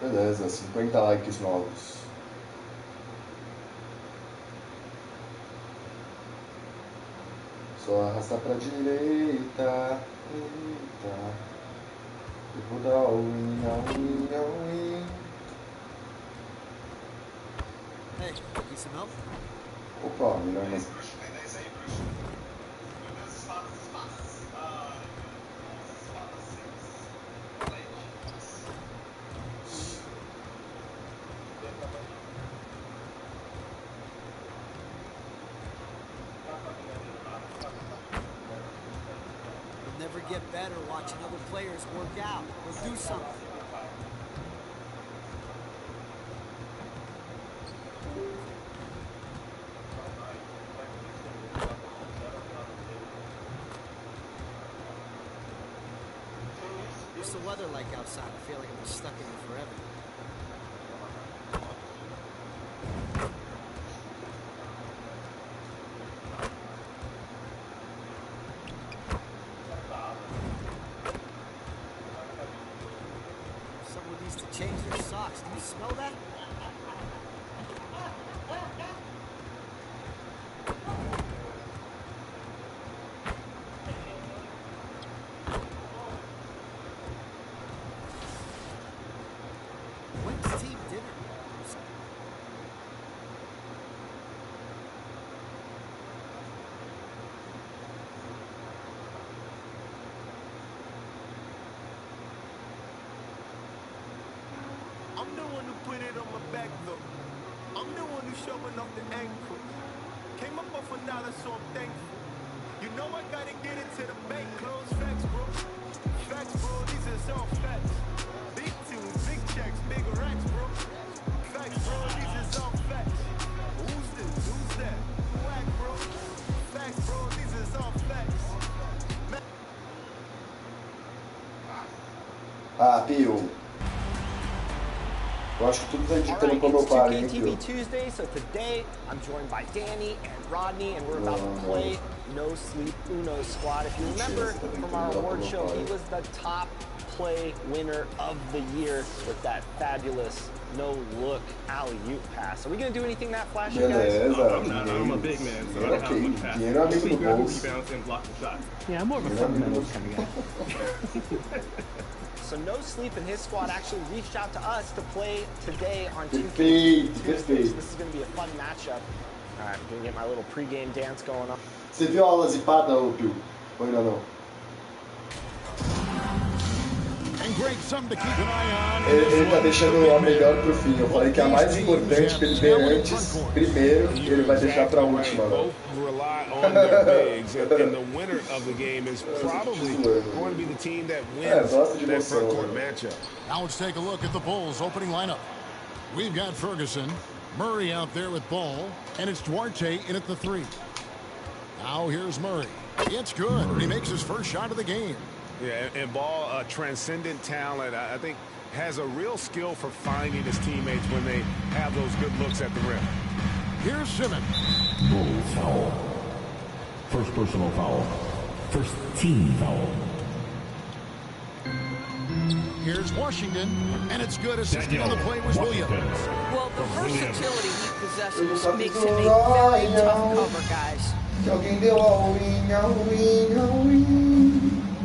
Speaker 2: Beleza, 50 likes novos. Só arrastar pra direita. Eita. Eu vou dar all-in.
Speaker 10: Hey, need some help?
Speaker 2: Opa, melhor não.
Speaker 10: Never get better watching other players work out or do something. What's the weather like outside? I feel like I've been stuck in here forever. Change their socks. Do you smell that? When's team dinner?
Speaker 1: I'm the one who put it on my back though. I'm the one who's showing off the ankle. Came up off $1, so I'm thankful. You know I gotta get it to the bank. Close facts, bro. Facts, bro. These is all facts. Big tunes, big checks, big racks, bro. Facts, bro. These is all facts. Who's this? Who's that? Whack, bro. Facts, bro. These is all facts.
Speaker 2: Ah, Pio. Eu acho que tudo vai ditando como eu paro, hein,
Speaker 4: TV Tuesday, so today I'm joined by Danny and Rodney, and we're about to play No Sleep Uno Squad. If you remember from our award show, he was the top play winner of the year with that fabulous no-look alley-oop pass. Are we going to do anything that flashy, guys?
Speaker 11: I'm a big man, so I don't have much pass. Basically grab rebounds and block the shot.
Speaker 4: Yeah, I'm more of a fundamentalist kind of guy. So No Sleep and his squad actually reached out to us to play today on Tuesday. This is going to be a fun matchup. All right, I'm going to get my little pregame dance going on.
Speaker 2: Você viu a aula zipada, Pio? Ou ainda não? Ele tá deixando a melhor pro fim. Eu falei que a mais importante pra ele ver antes, primeiro, e ele vai deixar pra última. Gosto de emoção.
Speaker 12: Now let's take a look at the Bulls opening lineup. We've got Ferguson, Murray out there with ball, and it's Duarte in at the 3. Now here's Murray. It's good. He makes his first shot of the game.
Speaker 13: Yeah, and Ball, a transcendent talent, I think, has a real skill for finding his teammates when they have those good looks at the rim.
Speaker 12: Here's Simmons.
Speaker 8: Bulls foul. First personal foul. First team foul.
Speaker 12: Here's Washington, and it's good. Assisting on the play was Williams.
Speaker 14: Well, the versatility he possesses makes him a very tough cover, guys.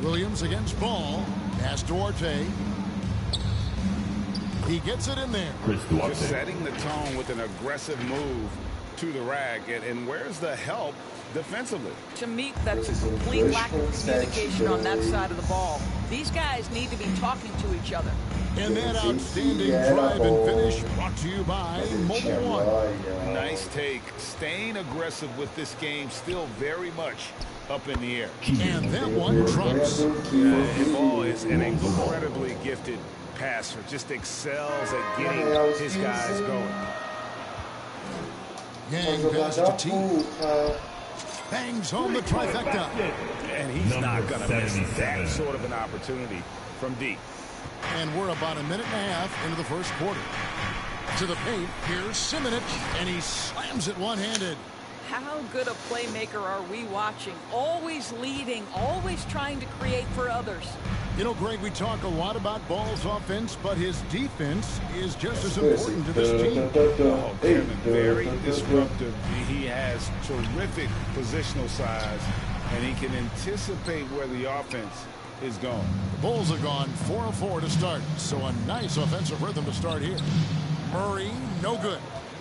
Speaker 12: Williams against Ball. Pass Duarte. He gets it in there.
Speaker 13: Just setting the tone with an aggressive move to the rack. And where's the help defensively?
Speaker 14: To me, that's a complete lack of communication on that side of the ball. These guys need to be talking to each other.
Speaker 12: And that outstanding drive and finish brought to you by Mobile One.
Speaker 13: Nice take. Staying aggressive with this game, still very much up in the air.
Speaker 12: And that one trumps.
Speaker 13: And Ball is an incredibly gifted passer. Just excels at getting his guys going.
Speaker 12: Yang passes to T. Bangs home the trifecta.
Speaker 13: And he's not going to miss that sort of an opportunity from deep.
Speaker 12: And we're about a minute and a half into the first quarter. To the paint, here's Simmons, and he slams it one-handed.
Speaker 14: How good a playmaker are we watching? Always leading, always trying to create for others.
Speaker 12: You know, Greg, we talk a lot about Ball's offense, but his defense is just as important to this team.
Speaker 13: Oh, Kevin, very disruptive. He has terrific positional size, and he can anticipate where the offense is going.
Speaker 12: The Bulls have gone 4 of 4 to start, so a nice offensive rhythm to start here. Murray, no good.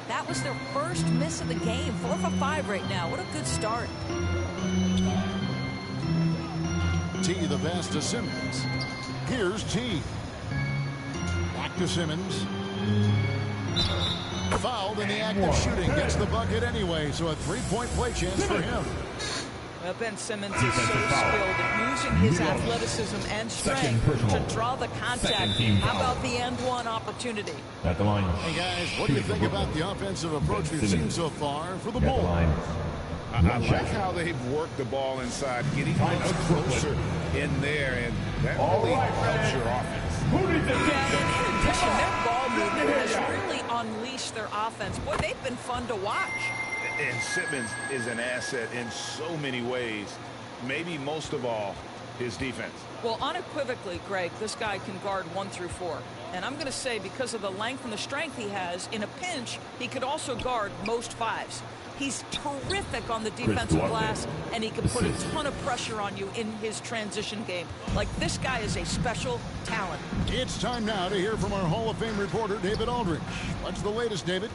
Speaker 14: That was their first miss of the game. 4 for 5 right now. What a good start.
Speaker 12: T the pass to Simmons. Here's T. Back to Simmons. Fouled in the act of shooting. Gets the bucket anyway, so a three-point play chance for him.
Speaker 14: Well, Ben Simmons is so skilled at using his athleticism and strength to draw the contact. How about the end-one opportunity?
Speaker 8: At the line.
Speaker 12: Hey, guys, what do you think about the offensive approach we've seen so far for the Bulls?
Speaker 13: I like how they've worked the ball inside, getting much closer in there, and that really helps your offense.
Speaker 14: Their ball movement has really unleashed their offense. Boy, they've been fun to watch.
Speaker 13: And Simmons is an asset in so many ways, maybe most of all, his defense.
Speaker 14: Well, unequivocally, Greg, this guy can guard 1 through 4. And I'm going to say because of the length and the strength he has, in a pinch, he could also guard most 5s. He's terrific on the defensive glass, and he can put a ton of pressure on you in his transition game. Like, this guy is a special talent.
Speaker 12: It's time now to hear from our Hall of Fame reporter, David Aldridge. What's the latest, David?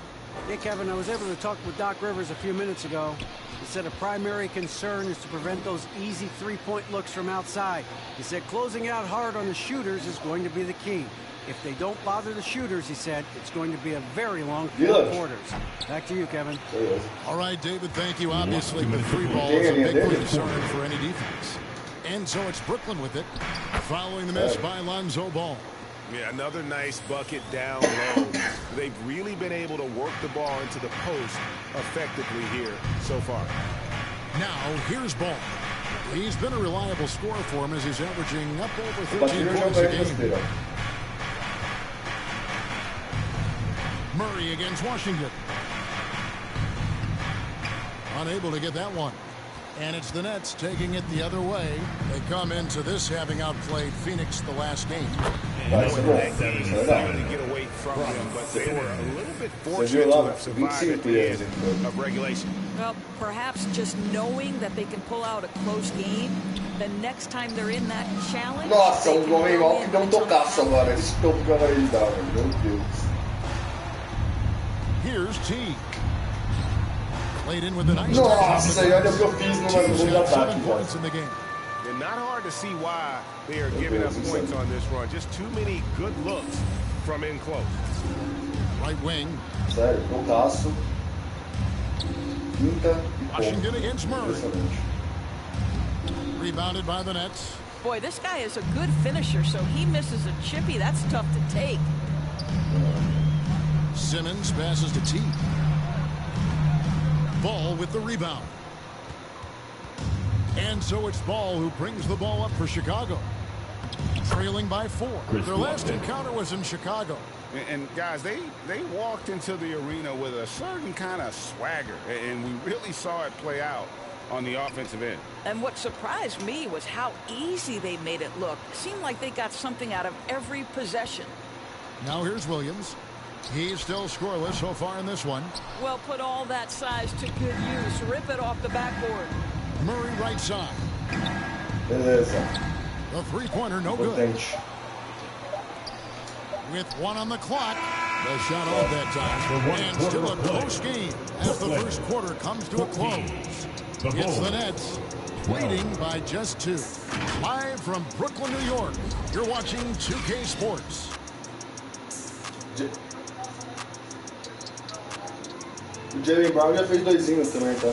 Speaker 15: Yeah, Kevin, I was able to talk with Doc Rivers a few minutes ago. He said a primary concern is to prevent those easy three-point looks from outside. He said closing out hard on the shooters is going to be the key. If they don't bother the shooters, he said, it's going to be a very long 4 quarters. Back to you, Kevin.
Speaker 12: All right, David, thank you. Obviously, the 3 ball is a big concern for any defense. And so it's Brooklyn with it, following the miss by Lonzo Ball.
Speaker 13: Yeah, another nice bucket down low. They've really been able to work the ball into the post effectively here so far.
Speaker 12: Now, here's Ball. He's been a reliable scorer for him as he's averaging up over 13 points a game. Murray against Washington. Unable to get that one. And it's the Nets taking it the other way. They come into this having outplayed Phoenix the last game.
Speaker 13: And that game to get away from them, but they were a little bit fortunate to have survived at the end of regulation.
Speaker 14: Well, perhaps just knowing that they can pull out a close game, the next time they're in that challenge...
Speaker 2: Nossa, o homem mal que deu tocaço agora. Esse topo que agora ele dá, meu Deus.
Speaker 12: Here's T. Played in with a nice
Speaker 2: Nossa, olha o que eu fiz no de ataque.
Speaker 13: And not hard to see why they are giving up points on this run. Just too many good looks from in close.
Speaker 12: Right wing.
Speaker 2: Sério, tocaço. Quinta.
Speaker 12: Washington against Murray. Rebounded by the Nets.
Speaker 14: Boy, this guy is a good finisher, so he misses a chippy. That's tough to take.
Speaker 12: Simmons passes to T. Ball with the rebound. And so it's Ball who brings the ball up for Chicago. trailing by 4. Their last encounter was in Chicago.
Speaker 13: And guys, they walked into the arena with a certain kind of swagger, and we really saw it play out on the offensive end.
Speaker 14: And what surprised me was how easy they made it look. It seemed like they got something out of every possession.
Speaker 12: Now here's Williams. He's still scoreless so far in this one.
Speaker 14: Well, put all that size to good use. Rip it off the backboard.
Speaker 12: Murray right side.
Speaker 2: Beleza.
Speaker 12: The three-pointer no good. With 1 on the clock. The shot off that time. And still a close game as the first quarter comes to a close. It's the Nets leading by just 2. Live from Brooklyn, New York, you're watching 2K Sports.
Speaker 2: O Jalen Brown já fez 2 também, tá?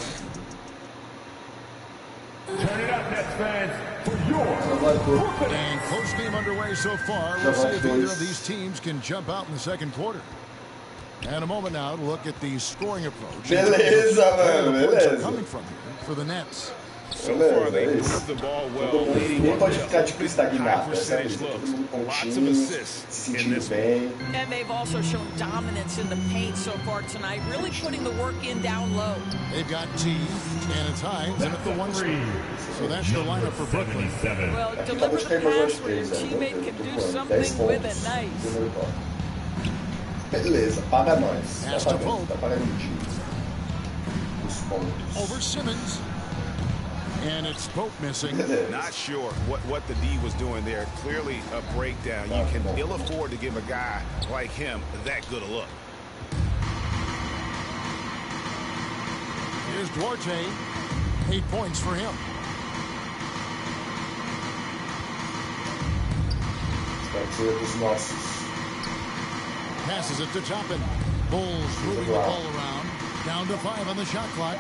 Speaker 12: And close game underway so far. We'll see if either of these teams can jump out in the second quarter. And a moment now to look at the scoring approach.
Speaker 2: Beleza, mano, beleza.
Speaker 12: Coming from here for the Nets.
Speaker 13: So far, they moved the ball well, leading
Speaker 2: Ninguém pode ficar tipo
Speaker 13: high
Speaker 2: estagnado,
Speaker 13: percentage
Speaker 2: sabe?
Speaker 13: looks.
Speaker 2: Todo mundo
Speaker 13: Lots of
Speaker 2: pontinho,
Speaker 13: assists
Speaker 2: se
Speaker 13: in
Speaker 2: sentindo
Speaker 13: this
Speaker 2: bem.
Speaker 14: And they've also shown dominance in the paint so far tonight, really putting the work in down low.
Speaker 12: They've got T, and it's Hines in at the 1 spot. So that's the lineup for Brooklyn.
Speaker 14: Well, deliver the pass where your teammate can do something with it. Nice.
Speaker 2: Beleza, paga nós.
Speaker 12: Pass to Pope.
Speaker 2: Tá pagando o time. Os pontos.
Speaker 12: Over Simmons. And it's Pope missing.
Speaker 13: Not sure what the D was doing there. Clearly a breakdown. You can ill afford to give a guy like him that good a look.
Speaker 12: Here's Duarte. 8 points for him.
Speaker 2: Partida dos nossos.
Speaker 12: Passes it to Toppin. Bulls moving the ball around. Down to 5 on the shot clock.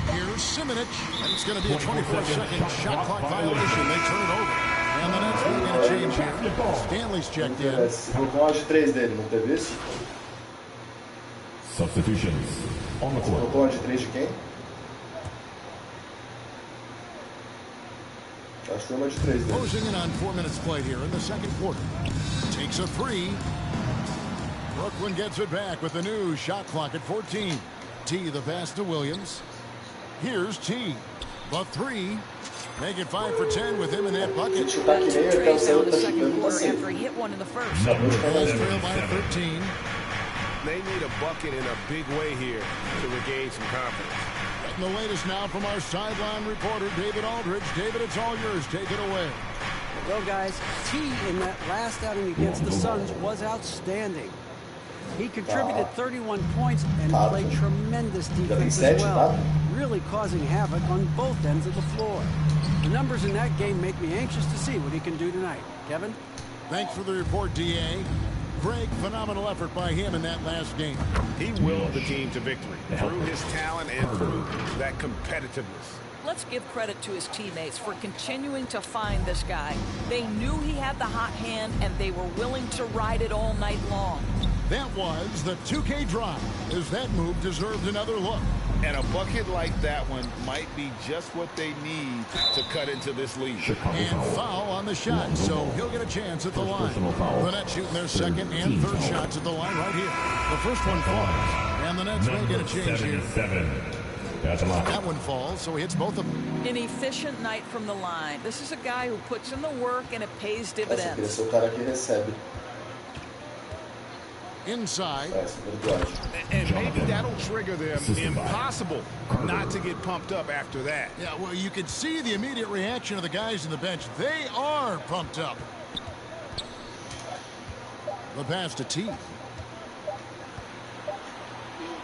Speaker 12: Here's Simonich, and it's going to be a 24-second shot clock violation. They turn it over. And the Nets making a change here. Stanley's checked in.
Speaker 2: Colocou de 3 dele, não teve isso?
Speaker 8: Substitutions on the court.
Speaker 2: Colocou de 3 de quem? Acho que foi uma de 3 dele.
Speaker 12: Closing in on 4 minutes played here in the second quarter. Takes a 3. Brooklyn gets it back with the new shot clock at 14. T, the pass to Williams. Here's T. The 3. Make it 5 for 10 with him in that bucket.
Speaker 14: Two trays now in the second quarter after he hit one in the first.
Speaker 12: Bulls trail by 13.
Speaker 13: They need a bucket in a big way here to regain some confidence.
Speaker 12: And the latest now from our sideline reporter, David Aldridge. David, it's all yours. Take it away.
Speaker 15: Well, guys, T in that last outing against the Suns was outstanding. He contributed 31 points and played tremendous defense as well, really causing havoc on both ends of the floor. The numbers in that game make me anxious to see what he can do tonight. Kevin?
Speaker 12: Thanks for the report, D.A. Greg, phenomenal effort by him in that last game.
Speaker 13: He willed the team to victory through his talent and through that competitiveness.
Speaker 14: Let's give credit to his teammates for continuing to find this guy. They knew he had the hot hand, and they were willing to ride it all night long.
Speaker 12: That was the 2K drive, as that move deserved another look.
Speaker 13: And a bucket like that one might be just what they need to cut into this lead.
Speaker 12: And foul on the shot, so he'll get a chance at the line. The Nets shooting their second and third shots at the line right here. The first one falls, and the Nets may get a change here. That one falls, so he hits both of them.
Speaker 14: An efficient night from the line. This is a guy who puts in the work, and it pays dividends.
Speaker 2: Esse é o cara que recebe.
Speaker 12: Inside.
Speaker 13: And maybe that'll trigger them. Impossible not to get pumped up after that.
Speaker 12: Yeah, well, you can see the immediate reaction of the guys on the bench. They are pumped up. The pass to T.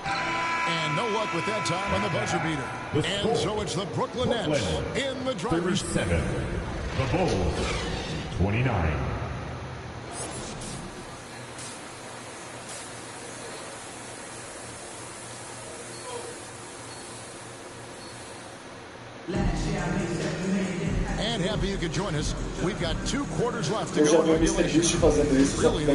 Speaker 12: And no luck with that time on the buzzer beater. And so it's the Brooklyn Nets in the driver's seat.
Speaker 8: 37. The Bulls, 29.
Speaker 12: And happy you could join us. We've got 2 quarters left to go in
Speaker 2: regulation. Really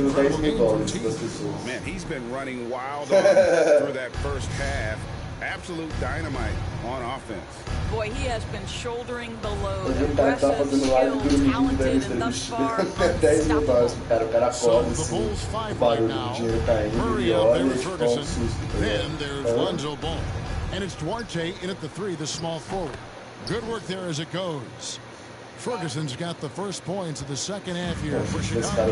Speaker 13: Man, he's been running wild through that first half. Absolute dynamite on offense.
Speaker 14: Boy, he has been shouldering the load.
Speaker 2: O cara tá
Speaker 14: Aggressive,
Speaker 2: fazendo live
Speaker 14: skilled,
Speaker 2: dormindo
Speaker 14: talented,
Speaker 2: deve
Speaker 14: and thus
Speaker 2: ter
Speaker 14: far,
Speaker 2: 10 mil dólares
Speaker 14: unstoppable.
Speaker 2: pro cara. O cara acorda assim, o barulho do dinheiro caindo, ele olha e tipo, um susto.
Speaker 12: Then there's Lonzo Ball. And it's Duarte in at the 3, the small forward. Good work there as it goes. Ferguson's got the first points of the second half here for Chicago.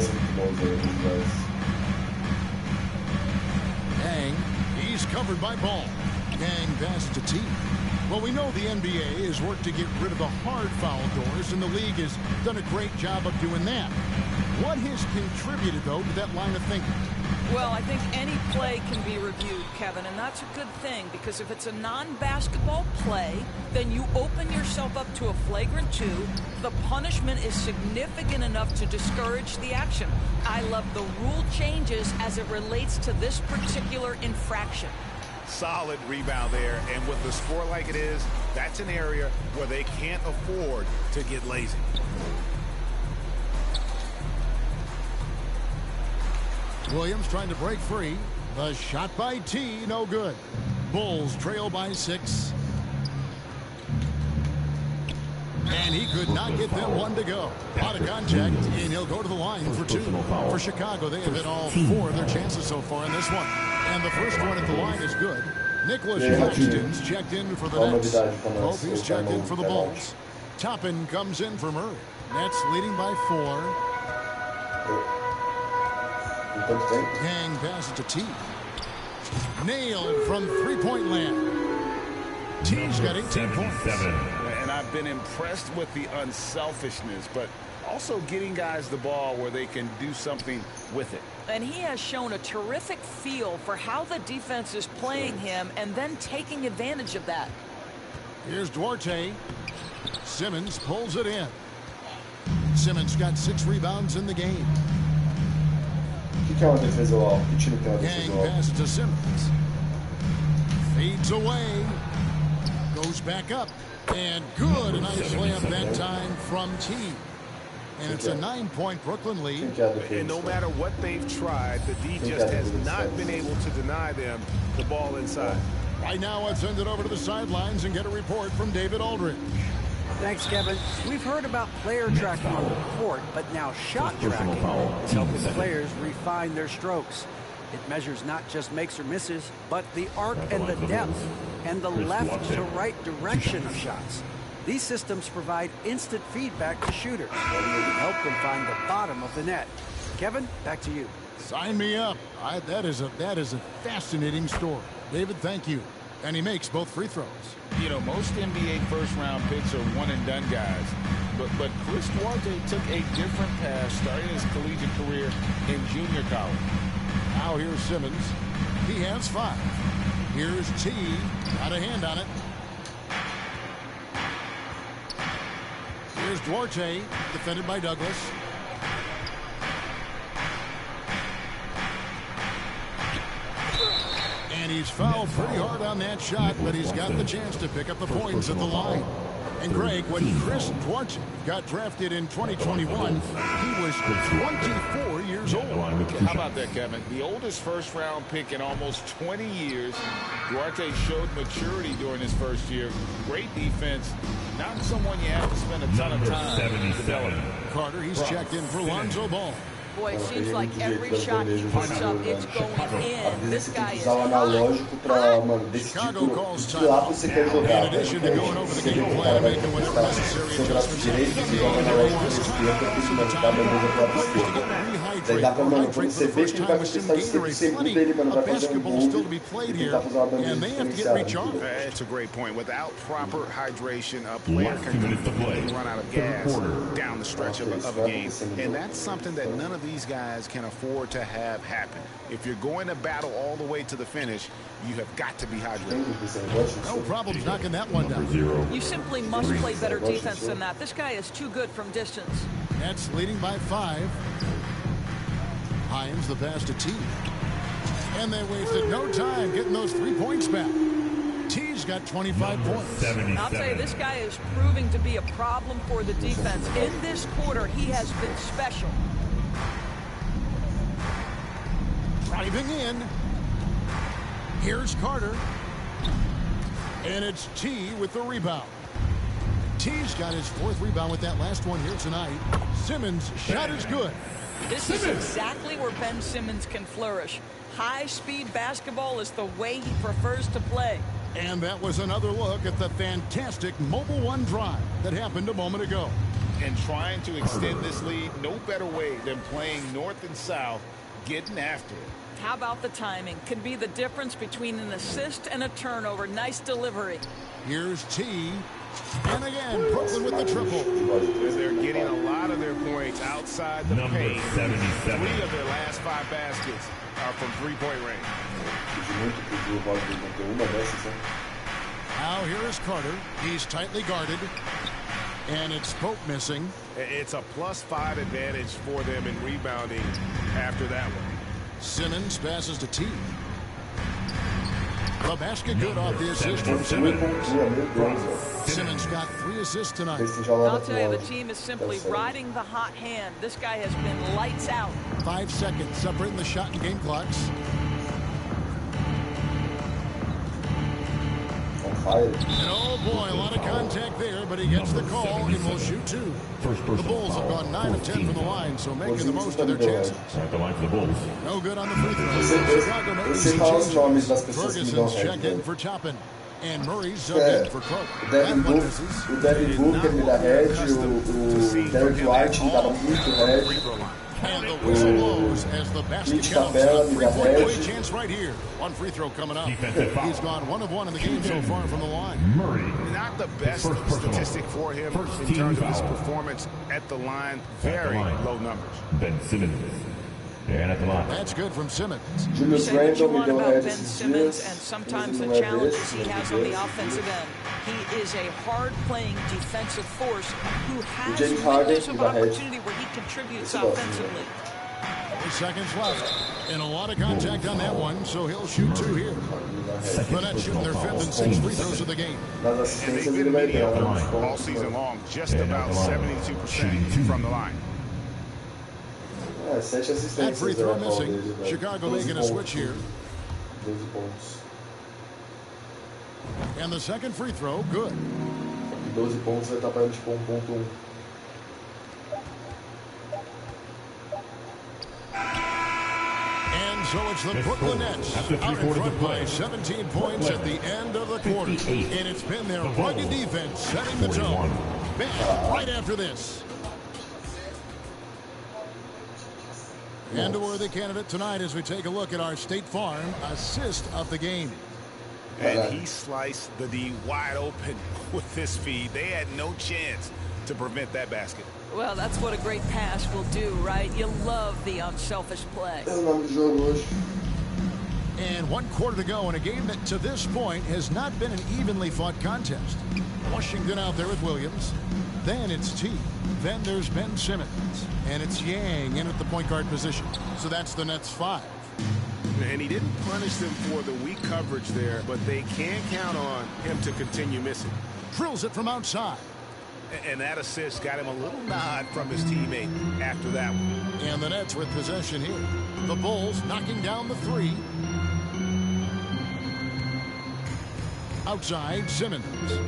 Speaker 12: Gang, he's covered by Ball. Gang passes to T. Well, we know the NBA has worked to get rid of the hard foul doors, and the league has done a great job of doing that. What has contributed, though, to that line of thinking?
Speaker 14: Well, I think any play can be reviewed, Kevin, and that's a good thing because if it's a non-basketball play, then you open yourself up to a flagrant 2. The punishment is significant enough to discourage the action. I love the rule changes as it relates to this particular infraction.
Speaker 13: Solid rebound there, and with the score like it is, that's an area where they can't afford to get lazy.
Speaker 12: Williams trying to break free. The shot by T, no good. Bulls trail by 6. And he could not get them one to go. Out of contact, and he'll go to the line for 2. For Chicago, they have hit all 4 of their chances so far in this one. And the first one at the line is good. Nicholas Claxton's checked in for the Nets. Pope is checked in for the Bulls. Toppin comes in for Murray. Nets leading by 4. Gang passes to T. Nailed from three-point land. T's got 18 points.
Speaker 13: And I've been impressed with the unselfishness, but also getting guys the ball where they can do something with it.
Speaker 14: And he has shown a terrific feel for how the defense is playing him and then taking advantage of that.
Speaker 12: Here's Duarte. Simmons pulls it in. Simmons got 6 rebounds in the game.
Speaker 2: Gang
Speaker 12: pass to Simmons. Feeds away. Goes back up. And good. A nice layup that time from T. And it's a 9-point Brooklyn lead.
Speaker 13: And no matter what they've tried, the D just has not been able to deny them the ball inside.
Speaker 12: Right now, let's send it over to the sidelines and get a report from David Aldridge.
Speaker 15: Thanks, Kevin. We've heard about player tracking on the court, but now shot tracking is helping players refine their strokes. It measures not just makes or misses, but the arc and the depth, and the left to right direction of shots. These systems provide instant feedback to shooters, help them find the bottom of the net. Kevin, back to you.
Speaker 12: Sign me up. That is a fascinating story. David, thank you. And he makes both free throws.
Speaker 13: You know, most NBA first-round picks are one-and-done guys. But Chris Duarte took a different path starting his collegiate career in junior college.
Speaker 12: Now here's Simmons. He has 5. Here's T. Got a hand on it. Here's Duarte, defended by Douglas. And he's fouled pretty hard on that shot, but he's got the chance to pick up the points at the line. And Greg, when Chris Duarte got drafted in 2021, he was 24 years old.
Speaker 13: How about that, Kevin? The oldest first-round pick in almost 20 years. Duarte showed maturity during his first year. Great defense. Not someone you have to spend a ton of time developing.
Speaker 12: Carter, he's checked in for Lonzo Ball.
Speaker 14: Boy, it seems like every shot he puts up, it's going in. This guy is
Speaker 2: hot. Analógico pra, mano, decidir que lado você quer jogar. Você quer seu braço direito, você joga analógico pra esquerda, porque mano, dá beleza pro lado esquerdo. Daí dá pra, mano, quando você vê que ele vai contestar de sempre, você muda ele, mano, vai fazer move e tentar fazer uma bandeja diferenciada.
Speaker 13: It's a great point. Without proper hydration, a player can completely run out of gas down the stretch of a game. And that's something that none of these guys can afford to have happen. If you're going to battle all the way to the finish, you have got to be hydrated.
Speaker 12: No problems knocking that one down.
Speaker 14: You simply must play better defense than that. This guy is too good from distance.
Speaker 12: Nets leading by 5. Hines the pass to T. And they wasted no time getting those 3 points back. T's got 25 points.
Speaker 14: I'll tell you, this guy is proving to be a problem for the defense. In this quarter, he has been special.
Speaker 12: Driving in. Here's Carter. And it's T with the rebound. T's got his 4th rebound with that last one here tonight. Simmons' shot is good.
Speaker 14: This is exactly where Ben Simmons can flourish. High-speed basketball is the way he prefers to play.
Speaker 12: And that was another look at the fantastic Mobile One drive that happened a moment ago.
Speaker 13: And trying to extend this lead, no better way than playing north and south, getting after it.
Speaker 14: How about the timing? Can be the difference between an assist and a turnover. Nice delivery.
Speaker 12: Here's T. And again, Brooklyn with the triple.
Speaker 13: They're getting a lot of their points outside the paint.
Speaker 8: 77.
Speaker 13: 3 of their last 5 baskets are from three-point range.
Speaker 12: Now here is Carter. He's tightly guarded. And it's Pope missing.
Speaker 13: It's a +5 advantage for them in rebounding after that one.
Speaker 12: Simmons passes to T. The basket good off the assist from Simmons. Simmons got 3 assists tonight.
Speaker 14: I'll tell you, the team is simply riding the hot hand. This guy has been lights out.
Speaker 12: 5 seconds separating the shot and game clocks. And oh boy, a lot of contact there, but he gets the call and will shoot 2. The Bulls have gone 9 of 10 from the line, so making the most of their chances.
Speaker 8: At the line for the Bulls.
Speaker 12: No good on the free throw. Chicago makes some changes. Ferguson's check in for Toppin. And Murray's subbed in for Cook.
Speaker 2: O Devin Booker me dá red, o Derek White me dava muito red.
Speaker 12: And the whistle blows as the basket counts. A 3-point play chance right here. One free throw coming up. He's gone 1 of 1 in the game so far from the line.
Speaker 8: Murray.
Speaker 13: Not the best statistic for him in terms of his performance at the line. Very low numbers.
Speaker 8: Ben Simmons. And at the line.
Speaker 12: That's good from Simmons.
Speaker 2: Julius Randle me deu red
Speaker 14: Ben Simmons and sometimes the challenges he has on the offensive end. He is a hard-playing defensive force who has windows of opportunity where he contributes offensively.
Speaker 12: 4 seconds left. And a lot of contact on that one, so he'll shoot 2 here. The Nets shooting their 5th and 6th free throws of the game.
Speaker 13: And they've been mediocre all season long, just about 72% from the line.
Speaker 12: That free throw missing. Chicago making a switch here. And the second free throw, good.
Speaker 2: 12 pontos vai estar para eles com 1.1.
Speaker 12: And so it's the Brooklyn Nets out in front by 17 points at the end of the quarter. And it's been their rugged defense setting the tone. Back right after this. And a worthy candidate tonight as we take a look at our State Farm assist of the game.
Speaker 13: And he sliced the D wide open with this feed. They had no chance to prevent that basket.
Speaker 14: Well, that's what a great pass will do, right? You love the unselfish play.
Speaker 12: And 1 quarter to go in a game that to this point has not been an evenly fought contest. Washington out there with Williams. Then it's T. Then there's Ben Simmons. And it's Yang in at the point guard position. So that's the Nets 5.
Speaker 13: And he didn't punish them for the weak coverage there, but they can count on him to continue missing.
Speaker 12: Drills it from outside.
Speaker 13: And that assist got him a little nod from his teammate after that one.
Speaker 12: And the Nets with possession here. The Bulls knocking down the 3. Outside, Simmons.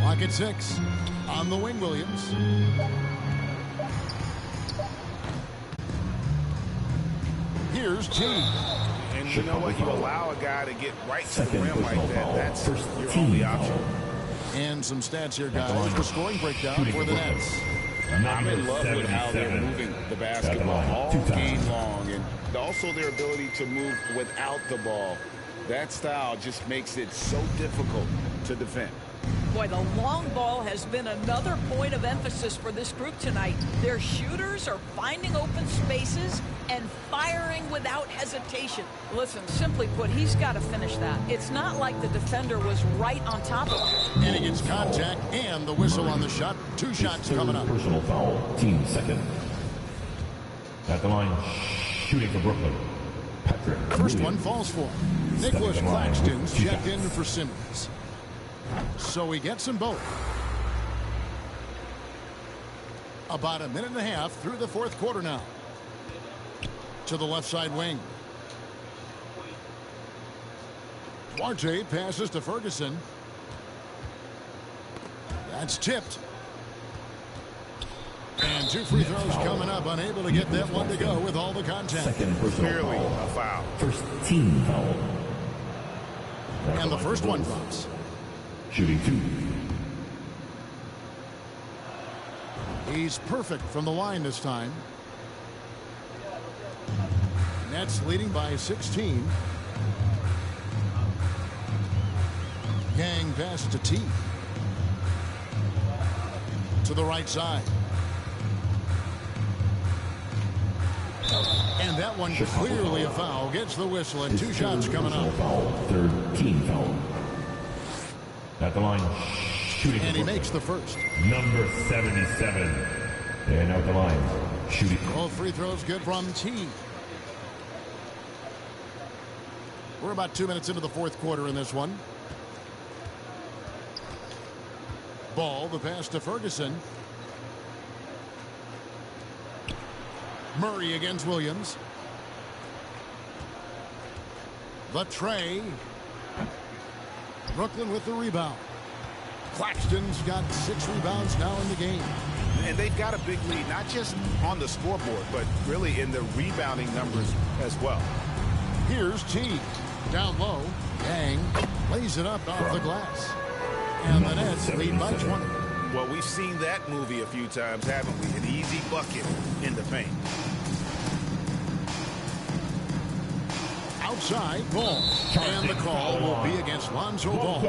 Speaker 12: Clock at 6. On the wing, Williams. Here's T.
Speaker 13: And you know what? You allow a guy to get right to the rim like that. That's your only option.
Speaker 12: And some stats here, guys. The scoring breakdown for the Nets.
Speaker 13: I'm in love with how they're moving the basketball all game long. And also their ability to move without the ball. That style just makes it so difficult to defend.
Speaker 14: Boy, the long ball has been another point of emphasis for this group tonight. Their shooters are finding open spaces and firing without hesitation. Listen, simply put, he's got to finish that. It's not like the defender was right on top of him.
Speaker 12: And he gets contact and the whistle on the shot. 2 shots coming up.
Speaker 8: Personal foul, team second. At the line, shooting for Brooklyn. Patrick.
Speaker 12: First one falls for him. Nicholas Claxton's checked in for Simmons. So he gets them both. About a minute and a half through the 4th quarter now. To the left side wing. Duarte passes to Ferguson. That's tipped. And 2 free throws coming up, unable to get that one to go with all the contact.
Speaker 8: Second personal
Speaker 13: Clearly
Speaker 8: foul.
Speaker 13: a foul.
Speaker 8: First team foul.
Speaker 12: And the first one drops.
Speaker 8: Shooting 2.
Speaker 12: He's perfect from the line this time. Nets leading by 16. Yang pass to T. To the right side. And that one clearly a foul. Gets the whistle and 2 shots coming up.
Speaker 8: Foul. Third team foul. At the line. Shooting.
Speaker 12: And he makes the first.
Speaker 8: Number 77. And out the line. Shooting.
Speaker 12: Both free throws good from T. We're about 2 minutes into the fourth quarter in this one. Ball, the pass to Ferguson. Murray against Williams. The tray. Brooklyn with the rebound. Claxton's got 6 rebounds now in the game.
Speaker 13: And they've got a big lead, not just on the scoreboard, but really in the rebounding numbers as well.
Speaker 12: Here's T. Down low. Yang lays it up off the glass. And the Nets lead by 20.
Speaker 13: Well, we've seen that movie a few times, haven't we? An easy bucket in the paint.
Speaker 12: Outside, ball. And the call will be against Lonzo Ball.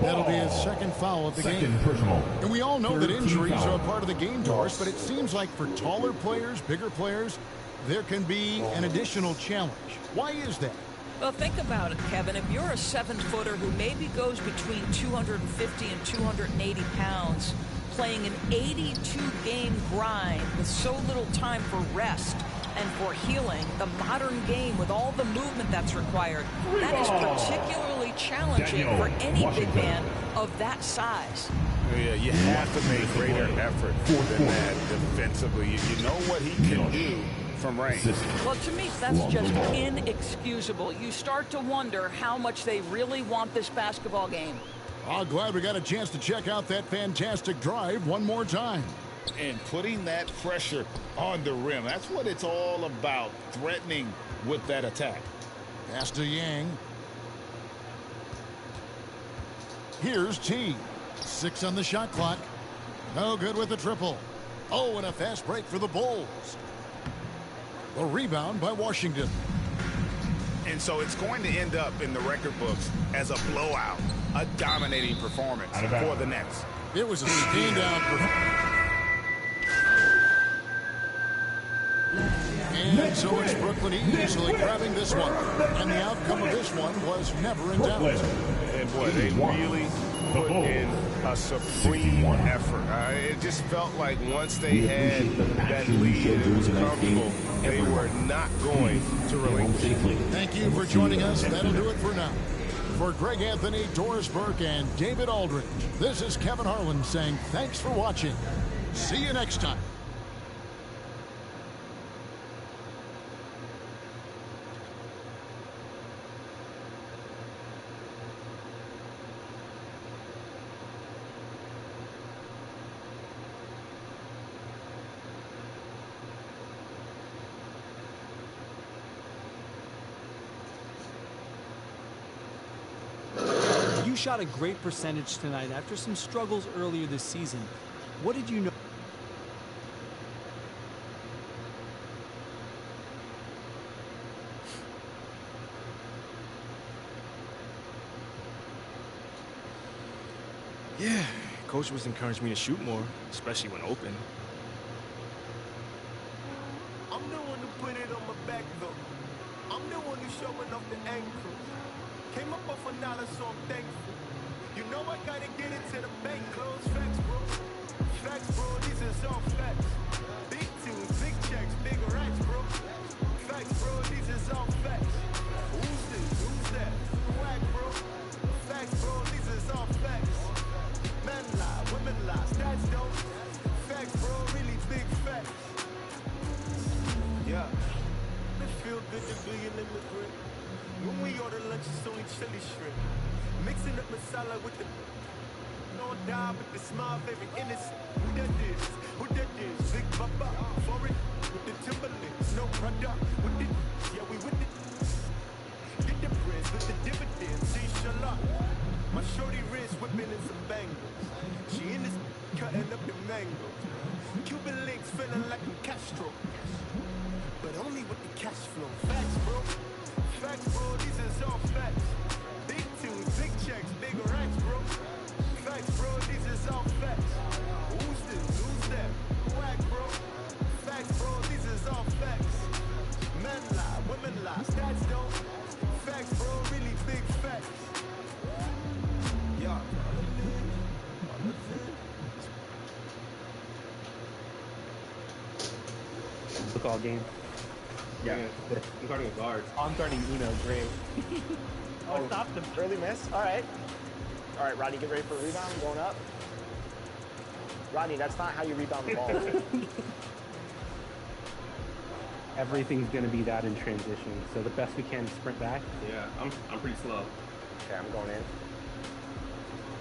Speaker 12: That'll be his second foul of the game.
Speaker 8: Personal.
Speaker 12: And we all know that injuries are a part of the game to us, but it seems like for taller players, bigger players, there can be an additional challenge. Why is that?
Speaker 14: Well, think about it, Kevin. If you're a 7-footer who maybe goes between 250 and 280 pounds, playing an 82-game grind with so little time for rest and for healing, the modern game with all the movement that's required, that is particularly challenging for any big man of that size.
Speaker 13: Yeah, you have to make greater effort than that defensively. You know what he can do from range.
Speaker 14: Well, to me, that's just inexcusable. You start to wonder how much they really want this basketball game.
Speaker 12: I'm glad we got a chance to check out that fantastic drive one more time.
Speaker 13: And putting that pressure on the rim, that's what it's all about, threatening with that attack.
Speaker 12: Pass to Yang. Here's T. 6 on the shot clock. No good with the triple. Oh, and a fast break for the Bulls. A rebound by Washington.
Speaker 13: And so it's going to end up in the record books as a blowout, a dominating performance for the Nets.
Speaker 12: It was a standout performance. And so it's Brooklyn easily grabbing this one. And the outcome of this one was never in doubt.
Speaker 13: And boy, they really put in a supreme effort. It just felt like once they had that lead and it was comfortable, they were not going to relinquish.
Speaker 12: Thank you for joining us. That'll do it for now. For Greg Anthony, Doris Burke, and David Aldridge, this is Kevin Harlan saying thanks for watching. See you next time.
Speaker 16: You shot a great percentage tonight after some struggles earlier this season. What did you know?
Speaker 17: Yeah, coach was encouraging me to shoot more, especially when open.
Speaker 1: I'm the one who put it on my back though. I'm the one who's showing off the ankle. Came up off $1, so I'm thankful. You know I gotta get it to the bank. Close facts, bro. Facts, bro. These is all facts. Big tunes, big checks, big racks, bro. Facts, bro. These is all facts. Who's this? Who's that? Whack, bro. Facts, bro. These is all facts. Men lie, women lie, stats don't. Facts, bro. Really big facts. Yeah. It feel good to be an immigrant. When we order lunch, it's only chili shrimp. Mixing up masala with the don't die with the smile, favorite innocent. Who that is? Who that is? Big Papa, foreign with the Timberlands. No product with the, yeah, we with it. Get the bread with the dividends. Inshallah. My shorty wrist whipping in some bangles. She in this cutting up the mangoes. Cuban links feeling like I'm Castro. But only with the cash flow. Facts, bro. Facts, bro. These is all facts. Big tunes, big checks, big racks, bro. Facts, bro. These is all facts. Who's this? Who's that? Whack, bro. Facts, bro. These is all facts. Men lie, women lie. Stats don't. Facts, bro. Really big facts. Yeah.
Speaker 11: Football game.
Speaker 4: Yeah.
Speaker 11: I'm guarding a guard.
Speaker 4: I'm guarding Uno. Great.
Speaker 11: Oh, stop them.
Speaker 4: Early miss. All right. All right, Rodney, get ready for a rebound. Going up. Rodney, that's not how you rebound the ball.
Speaker 11: Everything's going to be that in transition. So the best we can is sprint back. Yeah, I'm pretty slow.
Speaker 4: Okay, I'm going in.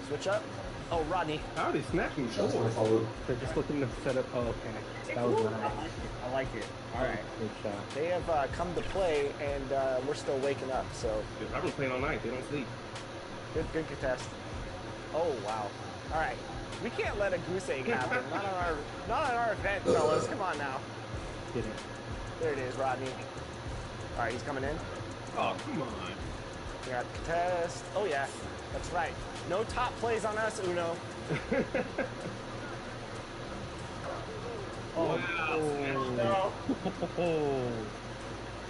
Speaker 4: Switch up. Oh, Rodney.
Speaker 11: How are they snatching the ball? They're just looking to set up. Oh, okay. That was nice.
Speaker 4: I like it. All right.
Speaker 11: Good shot.
Speaker 4: They have come to play, and we're still waking up. So.
Speaker 11: I've been playing all night. They don't sleep.
Speaker 4: Good contest. Oh wow. All right. We can't let a goose egg happen. not on our event, fellas. Come on now.
Speaker 11: Get it.
Speaker 4: There it is, Rodney. All right, he's coming in.
Speaker 11: Oh, come on.
Speaker 4: We got the contest. Oh yeah, that's right. No top plays on us, Uno.
Speaker 11: Oh, no.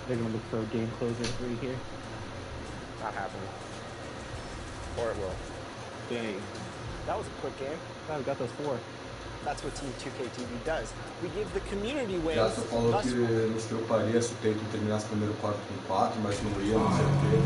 Speaker 11: They're going to look for a game closer 3 here.
Speaker 4: Not happening. Or it will.
Speaker 11: Dang.
Speaker 4: That was a quick game.
Speaker 11: We got those 4.
Speaker 4: That's what Team 2K TV does. We give the community wins.
Speaker 2: Já só falou que nos preocuparia se o Tatum terminasse o primeiro quarto com 4, mas não ia, não sei o que.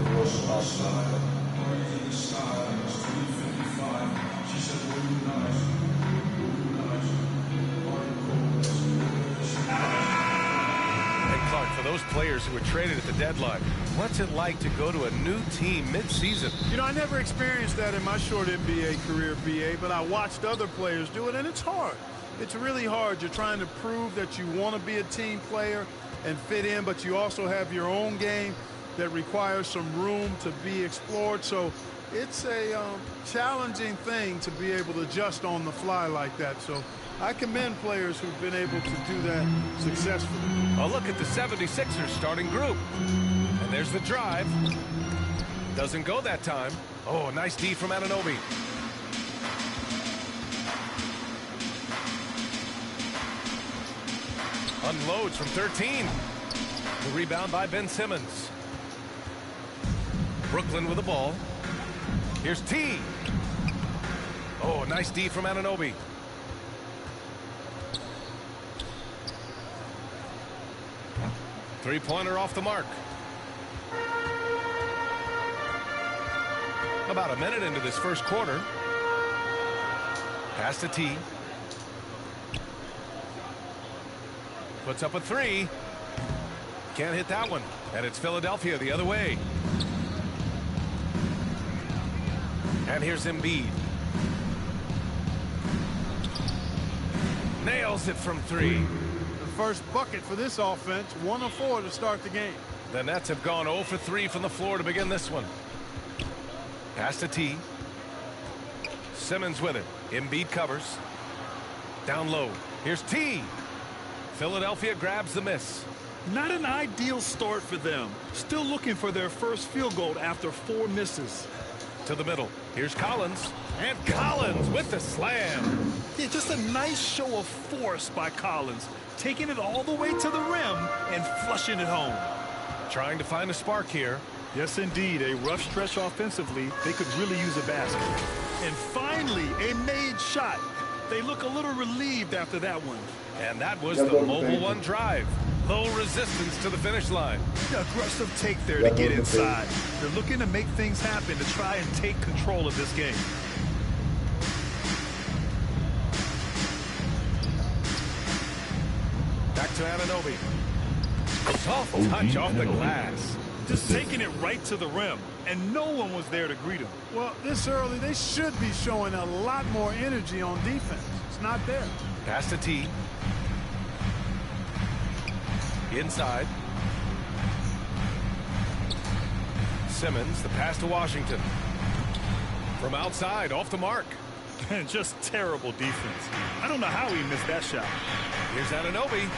Speaker 5: For those players who were traded at the deadline, what's it like to go to a new team mid-season?
Speaker 18: You know, I never experienced that in my short NBA career, BA, but I watched other players do it, and it's hard. It's really hard. You're trying to prove that you want to be a team player and fit in, but you also have your own game that requires some room to be explored. So it's a challenging thing to be able to adjust on the fly like that. So I commend players who've been able to do that successfully.
Speaker 5: A look at the 76ers starting group. And there's the drive. Doesn't go that time. Oh, nice D from Anunoby. Unloads from 13. The rebound by Ben Simmons. Brooklyn with the ball. Here's T. Oh, nice D from Anunoby. Three-pointer off the mark. About a minute into this first quarter. Pass to T. Puts up a 3. Can't hit that one. And it's Philadelphia the other way. And here's Embiid. Nails it from 3.
Speaker 18: First bucket for this offense, 1 of 4 to start the game.
Speaker 5: The Nets have gone 0 for 3 from the floor to begin this one. Pass to T. Simmons with it. Embiid covers. Down low. Here's T. Philadelphia grabs the miss.
Speaker 6: Not an ideal start for them. Still looking for their first field goal after 4 misses.
Speaker 5: To the middle. Here's Collins. And Collins with the slam.
Speaker 6: Yeah, just a nice show of force by Collins. Taking it all the way to the rim and flushing it home.
Speaker 5: Trying to find a spark here.
Speaker 6: Yes, indeed. A rough stretch offensively. They could really use a basket. And finally, a made shot. They look a little relieved after that one.
Speaker 5: And that was the mobile one drive. Low resistance to the finish line.
Speaker 6: Aggressive take there to get inside. They're looking to make things happen to try and take control of this game.
Speaker 5: Back to Anunoby. Soft touch off the glass.
Speaker 6: just taking it right to the rim, and no one was there to greet him.
Speaker 18: Well, this early, they should be showing a lot more energy on defense. It's not there.
Speaker 5: Pass to T. Inside. Simmons, the pass to Washington. From outside, off the mark.
Speaker 6: And just terrible defense. I don't know how he missed that shot.
Speaker 5: Here's Anunoby.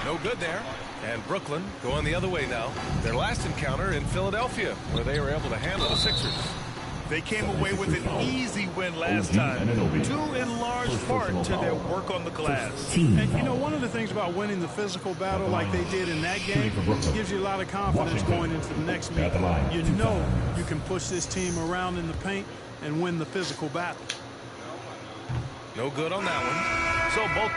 Speaker 5: No good there. And Brooklyn going the other way now. Their last encounter in Philadelphia, where they were able to handle the Sixers.
Speaker 6: They came away with an easy win last time, due in large part to their work on the glass.
Speaker 18: And, you know, one of the things about winning the physical battle like they did in that game gives you a lot of confidence going into the next meeting. You know you can push this team around in the paint and win the physical battle.
Speaker 5: No good on that one. So both...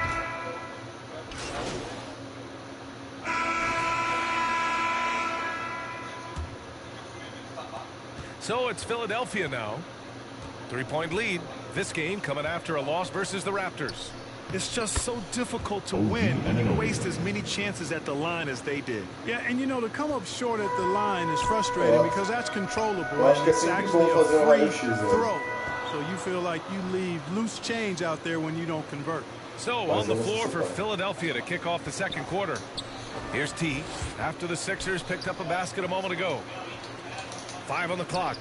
Speaker 5: So it's Philadelphia now. 3-point lead. This game coming after a loss versus the Raptors.
Speaker 6: It's just so difficult to win when you waste as many chances at the line as they did.
Speaker 18: Yeah, and you know, to come up short at the line is frustrating because that's controllable. It's actually a free throw. So you feel like you leave loose change out there when you don't convert.
Speaker 5: So on the floor for Philadelphia to kick off the second quarter. Here's T after the Sixers picked up a basket a moment ago. 5 on the clock.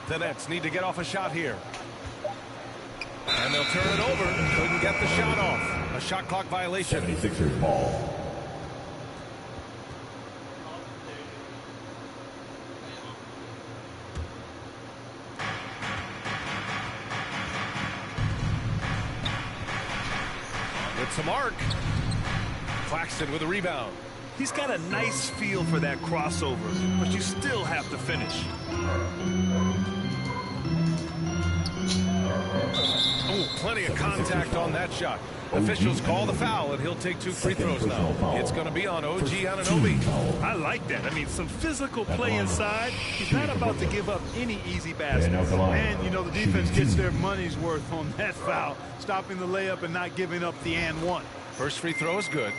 Speaker 5: The Nets need to get off a shot here. And they'll turn it over. Couldn't get the shot off. A shot clock violation.
Speaker 8: 76ers ball.
Speaker 5: It's a mark. Claxton with a rebound.
Speaker 6: He's got a nice feel for that crossover, but you still have to finish.
Speaker 5: Oh, plenty of contact on that shot. Officials call the foul, and he'll take 2 free throws now. It's going to be on OG Anunoby.
Speaker 6: I like that. I mean, some physical play inside. He's not about to give up any easy baskets.
Speaker 18: And, you know, the defense gets their money's worth on that foul, stopping the layup and not giving up the and one.
Speaker 5: First free throw is good.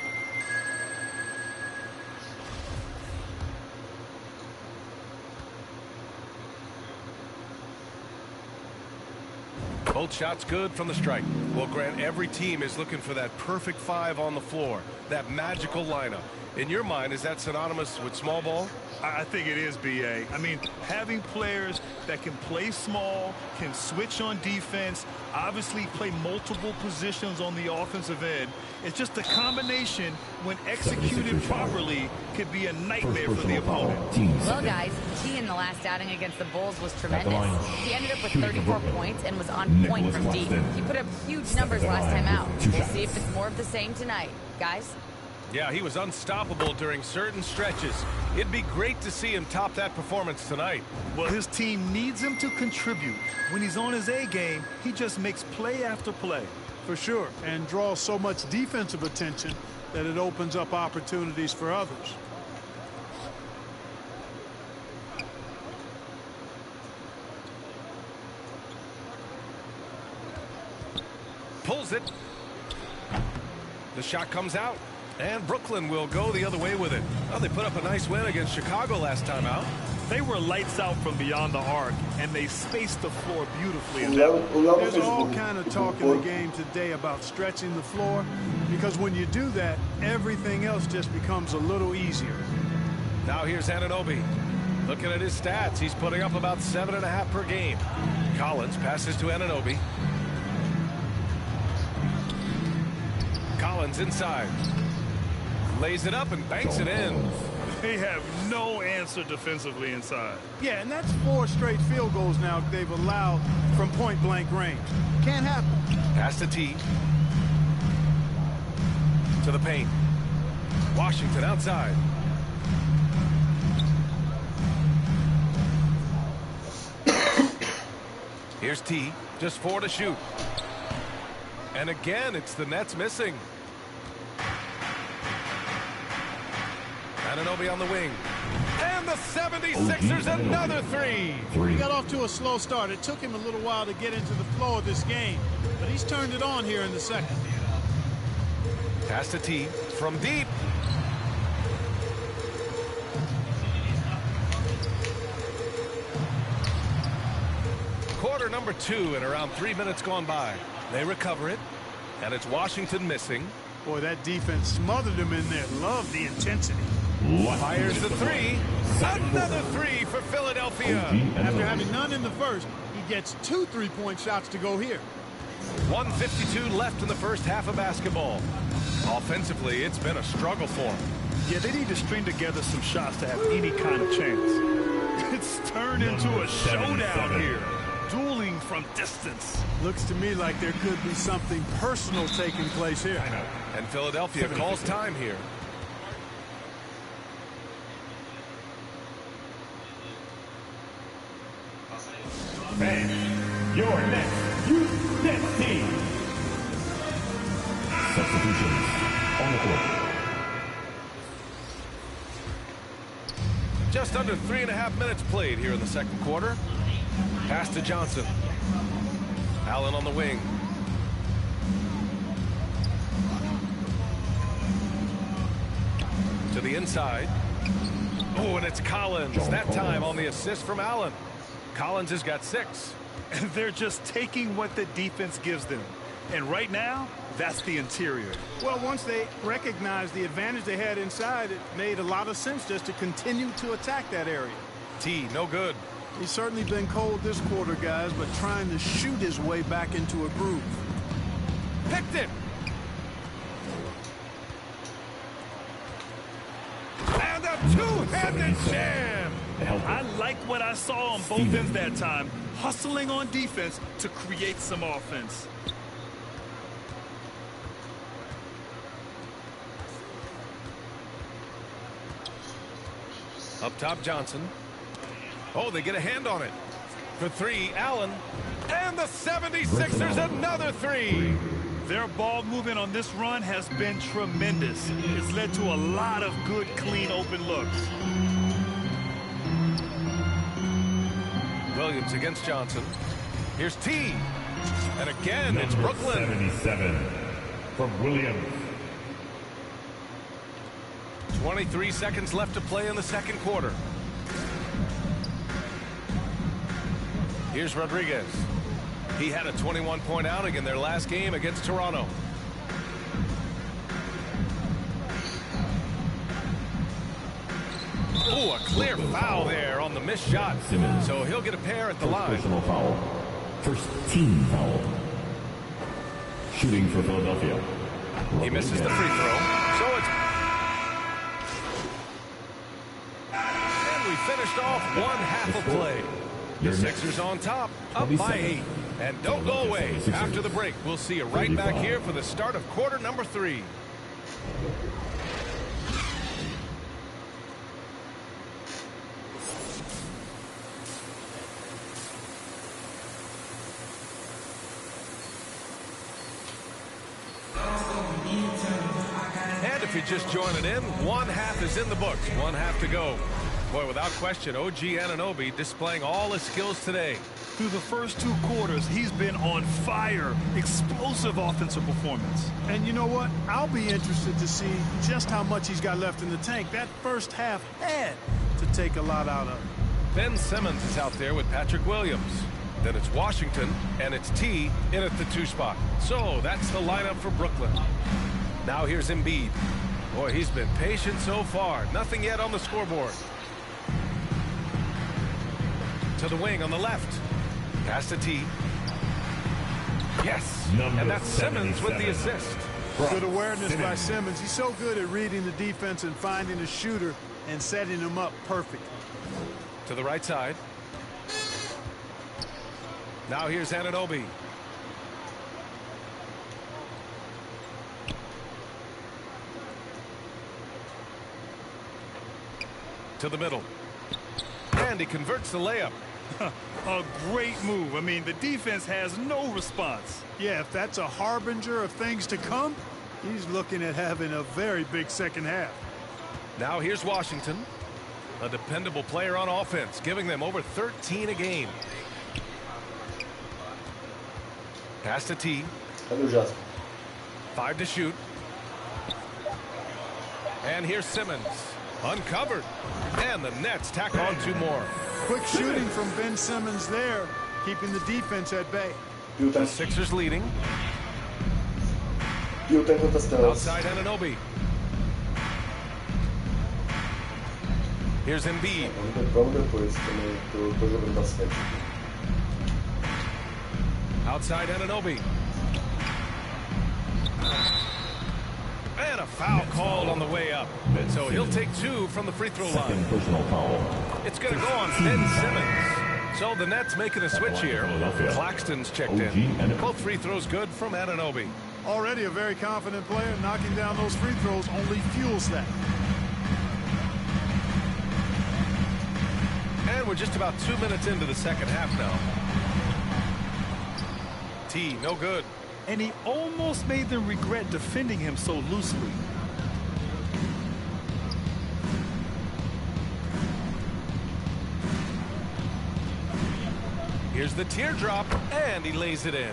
Speaker 5: Both shots good from the strike. Well, Grant, every team is looking for that perfect 5 on the floor, that magical lineup. In your mind, is that synonymous with small ball?
Speaker 6: I think it is, B.A. I mean, having players that can play small, can switch on defense, obviously play multiple positions on the offensive end. It's just a combination, when executed properly, could be a nightmare for the opponent.
Speaker 9: Well, guys, T in the last outing against the Bulls was tremendous. He ended up with 34 points and was on point from deep. He put up huge numbers last time out. We'll see if it's more of the same tonight. Guys?
Speaker 5: Yeah, he was unstoppable during certain stretches. It'd be great to see him top that performance tonight.
Speaker 6: Well, his team needs him to contribute. When he's on his A game, he just makes play after play.
Speaker 18: For sure, and draws so much defensive attention that it opens up opportunities for others.
Speaker 5: Pulls it. The shot comes out. And Brooklyn will go the other way with it. Well, they put up a nice win against Chicago last time out.
Speaker 6: They were lights out from beyond the arc, and they spaced the floor beautifully.
Speaker 18: There's all kind of talk in the game today about stretching the floor, because when you do that, everything else just becomes a little easier.
Speaker 5: Now here's Anunoby. Looking at his stats, he's putting up about 7.5 per game. Collins passes to Anunoby. Collins inside. Lays it up and banks it in.
Speaker 6: They have no answer defensively inside.
Speaker 18: Yeah, and that's 4 straight field goals now they've allowed from point-blank range. Can't happen.
Speaker 5: Pass to T. To the paint. Washington outside. Here's T. Just 4 to shoot. And again, it's the Nets missing. Anunoby on the wing. And the 76ers, another 3.
Speaker 18: He got off to a slow start. It took him a little while to get into the flow of this game, but he's turned it on here in the second.
Speaker 5: Pass to T from deep. number 2 in around 3 minutes gone by. They recover it, and it's Washington missing.
Speaker 18: Boy, that defense smothered him in there. Love the intensity.
Speaker 5: Fires the 3. Another 3 for Philadelphia.
Speaker 18: After having none in the first, he gets 2 3-point shots to go here.
Speaker 5: 1:52 left in the first half of basketball. Offensively, it's been a struggle for them.
Speaker 6: Yeah, they need to string together some shots to have any kind of chance. It's turned into a showdown here. Dueling from distance.
Speaker 18: Looks to me like there could be something personal taking place here.
Speaker 5: And Philadelphia calls time here.
Speaker 8: And your next youth team. Substitutions on the court.
Speaker 5: Just under 3.5 minutes played here in the second quarter. Pass to Johnson. Allen on the wing. To the inside. Oh, and it's Collins. That time on the assist from Allen. Collins has got 6.
Speaker 6: And they're just taking what the defense gives them. And right now, that's the interior.
Speaker 18: Well, once they recognized the advantage they had inside, it made a lot of sense just to continue to attack that area.
Speaker 5: T, no good.
Speaker 18: He's certainly been cold this quarter, guys, but trying to shoot his way back into a groove.
Speaker 5: Picked it. And a two-handed jam.
Speaker 6: I like what I saw on both ends that time. Hustling on defense to create some offense.
Speaker 5: Up top, Johnson. Oh, they get a hand on it. For 3, Allen. And the 76ers, another 3.
Speaker 6: Their ball movement on this run has been tremendous. It's led to a lot of good, clean, open looks.
Speaker 5: Williams against Johnson. Here's T. And again, it's Brooklyn.
Speaker 8: 77 from Williams.
Speaker 5: 23 seconds left to play in the second quarter. Here's Rodriguez. He had a 21-point outing in their last game against Toronto. Oh, a clear foul there on the missed shot.
Speaker 8: Simmons.
Speaker 5: So he'll get a pair at the line.
Speaker 8: Personal foul. First team foul. Shooting for Philadelphia.
Speaker 5: He misses the free throw. So it's... And we finished off one half of play. The Sixers on top, up by 8. And don't go away. After the break, we'll see you right back here for the start of quarter number 3. And if you're just joining in, one half is in the books. One half to go. Boy, without question, OG Anunoby displaying all his skills today.
Speaker 6: Through the first 2 quarters, he's been on fire. Explosive offensive performance.
Speaker 18: And you know what? I'll be interested to see just how much he's got left in the tank. That first half had to take a lot out of him.
Speaker 5: Ben Simmons is out there with Patrick Williams. Then it's Washington, and it's T in at the 2 spot. So that's the lineup for Brooklyn. Now here's Embiid. Boy, he's been patient so far. Nothing yet on the scoreboard. To the wing on the left. Pass to T. Yes. And that's Simmons with the assist.
Speaker 18: Good awareness by Simmons. He's so good at reading the defense and finding a shooter and setting him up perfect.
Speaker 5: To the right side. Now here's Anunoby. To the middle. And he converts the layup.
Speaker 6: A great move. I mean, the defense has no response.
Speaker 18: Yeah, if that's a harbinger of things to come, he's looking at having a very big second half.
Speaker 5: Now here's Washington. A dependable player on offense, giving them over 13 a game. Pass to T. 5 to shoot. And here's Simmons. Uncovered. And the Nets tack on 2 more.
Speaker 18: Quick shooting from Ben Simmons there. keeping the defense at bay.
Speaker 5: The Sixers leading.
Speaker 2: Outside
Speaker 5: Anunoby. Here's Embiid. Outside Anunoby. And a foul called on the way up. So he'll take 2 from the free throw line. It's going to go on Ben Simmons. So the Nets making a switch here. Claxton's checked in. Both free throws good from Anunoby.
Speaker 18: Already a very confident player. Knocking down those free throws only fuels that.
Speaker 5: And we're just about 2 minutes into the second half now. T, no good.
Speaker 6: And he almost made them regret defending him so loosely.
Speaker 5: Here's the teardrop, and he lays it in.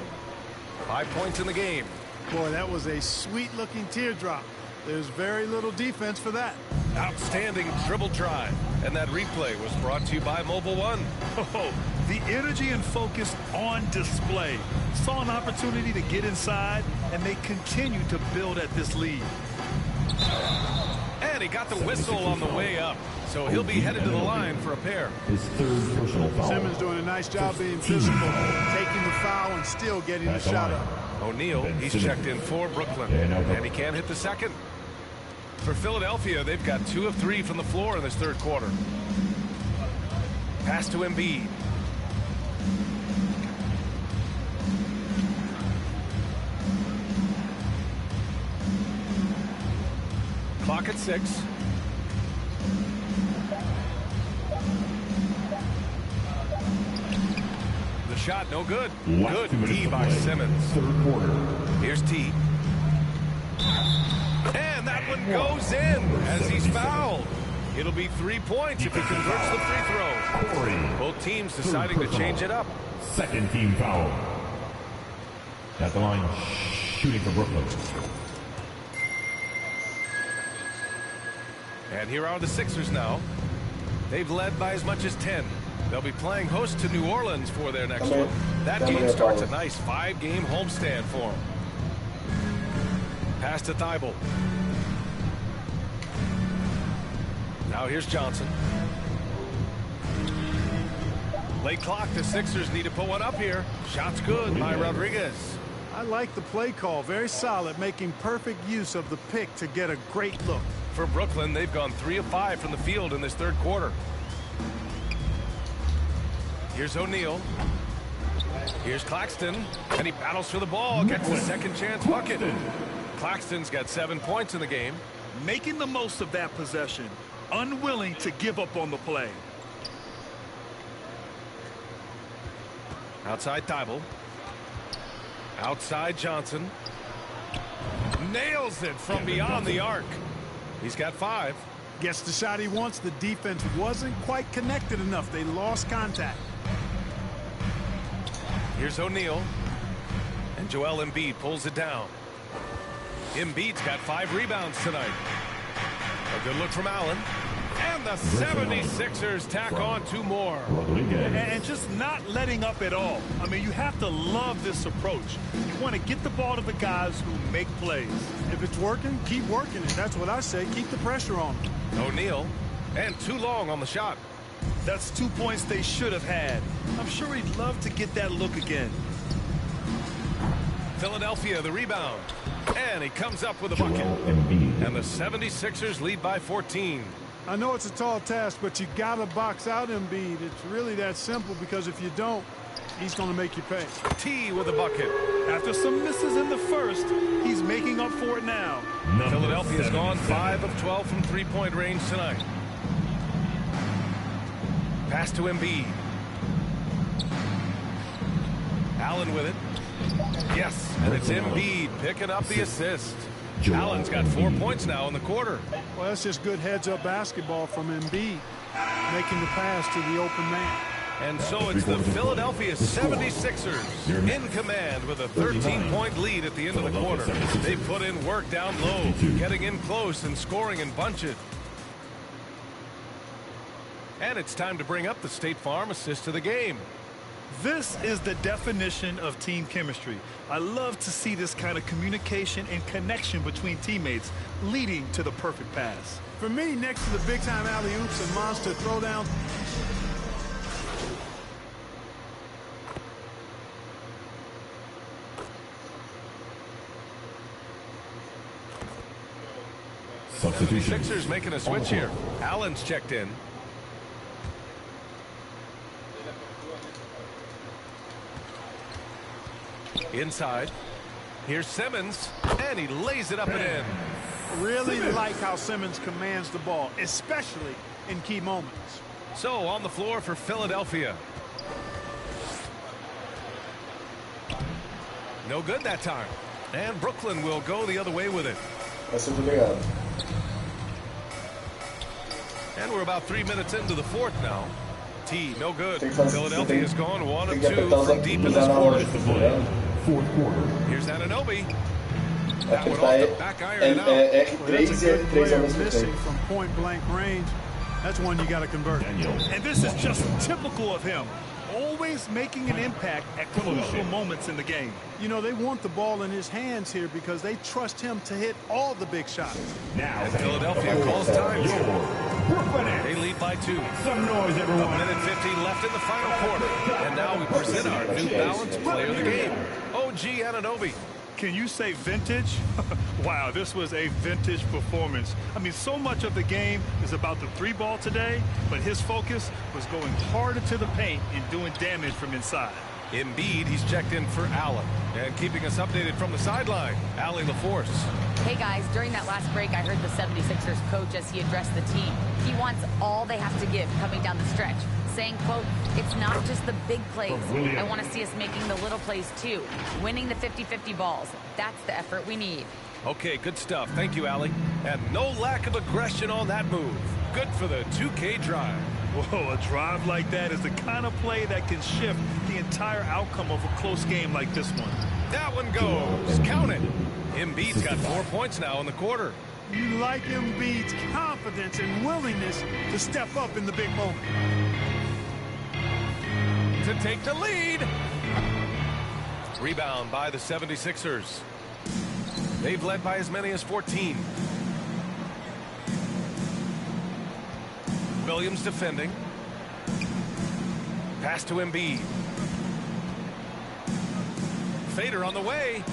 Speaker 5: 5 points in the game.
Speaker 18: Boy, that was a sweet-looking teardrop. There's very little defense for that.
Speaker 5: Outstanding dribble drive. And that replay was brought to you by Mobile One.
Speaker 6: Oh, the energy and focus on display. Saw an opportunity to get inside, and they continue to build at this lead.
Speaker 5: And he got the whistle on the way up. So he'll be headed to the line for a pair.
Speaker 8: His 3rd personal foul.
Speaker 18: Simmons doing a nice job being physical, taking the foul and still getting the shot up.
Speaker 5: O'Neal, he's checked in for Brooklyn. And he can't hit the second. For Philadelphia, they've got 2 of 3 from the floor in this third quarter. Pass to Embiid. Clock at 6. The shot, no good. Good D by Simmons.
Speaker 8: Third quarter.
Speaker 5: Here's T. And that one goes in as he's fouled. It'll be 3 points if he converts the free throw. Both teams deciding to change it up.
Speaker 8: Second team foul. At the line, shooting for Brooklyn.
Speaker 5: And here are the Sixers now. They've led by as much as 10. They'll be playing host to New Orleans for their next one. That game starts a nice 5-game homestand for them. Pass to Dribles. Now here's Johnson. Late clock. The Sixers need to put one up here. Shot's good by Rodriguez.
Speaker 18: I like the play call. Very solid, making perfect use of the pick to get a great look.
Speaker 5: For Brooklyn, they've gone 3 of 5 from the field in this third quarter. Here's O'Neal. Here's Claxton. And he battles for the ball. Gets the second chance bucket. Claxton's got 7 points in the game.
Speaker 6: Making the most of that possession. Unwilling to give up on the play.
Speaker 5: Outside Dribles. Outside Johnson. Nails it from beyond the arc. He's got 5.
Speaker 18: Gets the shot he wants. The defense wasn't quite connected enough. They lost contact.
Speaker 5: Here's O'Neal. And Joel Embiid pulls it down. Embiid's got 5 rebounds tonight. A good look from Allen. And the 76ers tack on 2 more.
Speaker 6: And just not letting up at all. I mean, you have to love this approach. You want to get the ball to the guys who make plays.
Speaker 18: If it's working, keep working it. That's what I say. Keep the pressure on them.
Speaker 5: O'Neal. And too long on the shot.
Speaker 6: That's 2 points they should have had. I'm sure he'd love to get that look again.
Speaker 5: Philadelphia, the rebound. And he comes up with a bucket. And the 76ers lead by 14.
Speaker 18: I know it's a tall task, but you got to box out Embiid. It's really that simple, because if you don't, he's going to make you pay.
Speaker 5: T with a bucket.
Speaker 6: After some misses in the first, he's making up for it now.
Speaker 5: Philadelphia's gone 5 of 12 from three-point range tonight. Pass to Embiid. Allen with it. Yes, and it's Embiid picking up the assist. Allen's got 4 points now in the quarter.
Speaker 18: Well, that's just good heads-up basketball from Embiid, making the pass to the open man.
Speaker 5: And so it's the Philadelphia 76ers in command with a 13-point lead at the end of the quarter. They put in work down low, getting in close and scoring in bunches. And it's time to bring up the State Farm assist of the game.
Speaker 6: This is the definition of team chemistry. I love to see this kind of communication and connection between teammates leading to the perfect pass.
Speaker 18: For me, next to the big-time alley-oops and monster throwdowns,
Speaker 8: Substitution.
Speaker 5: Sixers making a switch here. Allen's checked in. Inside. Here's Simmons, and he lays it up and in.
Speaker 18: really like how Simmons commands the ball, especially in key moments.
Speaker 5: So on the floor for Philadelphia. No good that time. And Brooklyn will go the other way with it. And we're about 3 minutes into the fourth now. T, no good. Philadelphia's gone 1 of 2 from deep in this quarter.
Speaker 8: Fourth quarter.
Speaker 5: Here's Anunoby. That one off the back iron and out.
Speaker 18: That's a good player missing from point-blank range. That's one you got to convert.
Speaker 6: And this is just typical of him. Always making an impact at crucial moments in the game.
Speaker 18: You know, they want the ball in his hands here because they trust him to hit all the big shots.
Speaker 8: Now,
Speaker 5: and Philadelphia calls time. They lead by 2.
Speaker 8: Some noise, everyone.
Speaker 5: 1 minute 15 left in the final quarter. And now we present our New Balance player of the game, OG Anunoby.
Speaker 6: Can you say vintage? Wow, this was a vintage performance. I mean, so much of the game is about the 3-ball today, but his focus was going harder to the paint and doing damage from inside.
Speaker 5: Embiid, he's checked in for Allen. And keeping us updated from the sideline, Allie LaForce.
Speaker 9: Hey guys, during that last break, I heard the 76ers coach as he addressed the team. He wants all they have to give coming down the stretch, saying, quote, it's not just the big plays. I want to see us making the little plays too, winning the 50-50 balls. That's the effort we need.
Speaker 5: Okay, good stuff. Thank you, Allie. And no lack of aggression on that move. Good for the 2K drive.
Speaker 6: Whoa, a drive like that is the kind of play that can shift the entire outcome of a close game like this one.
Speaker 5: That one goes. Count it. Embiid's got 4 points now in the quarter.
Speaker 18: You like Embiid's confidence and willingness to step up in the big moment.
Speaker 5: To take the lead. Rebound by the 76ers. They've led by as many as 14. Williams defending. Pass to Embiid. Fader on the way.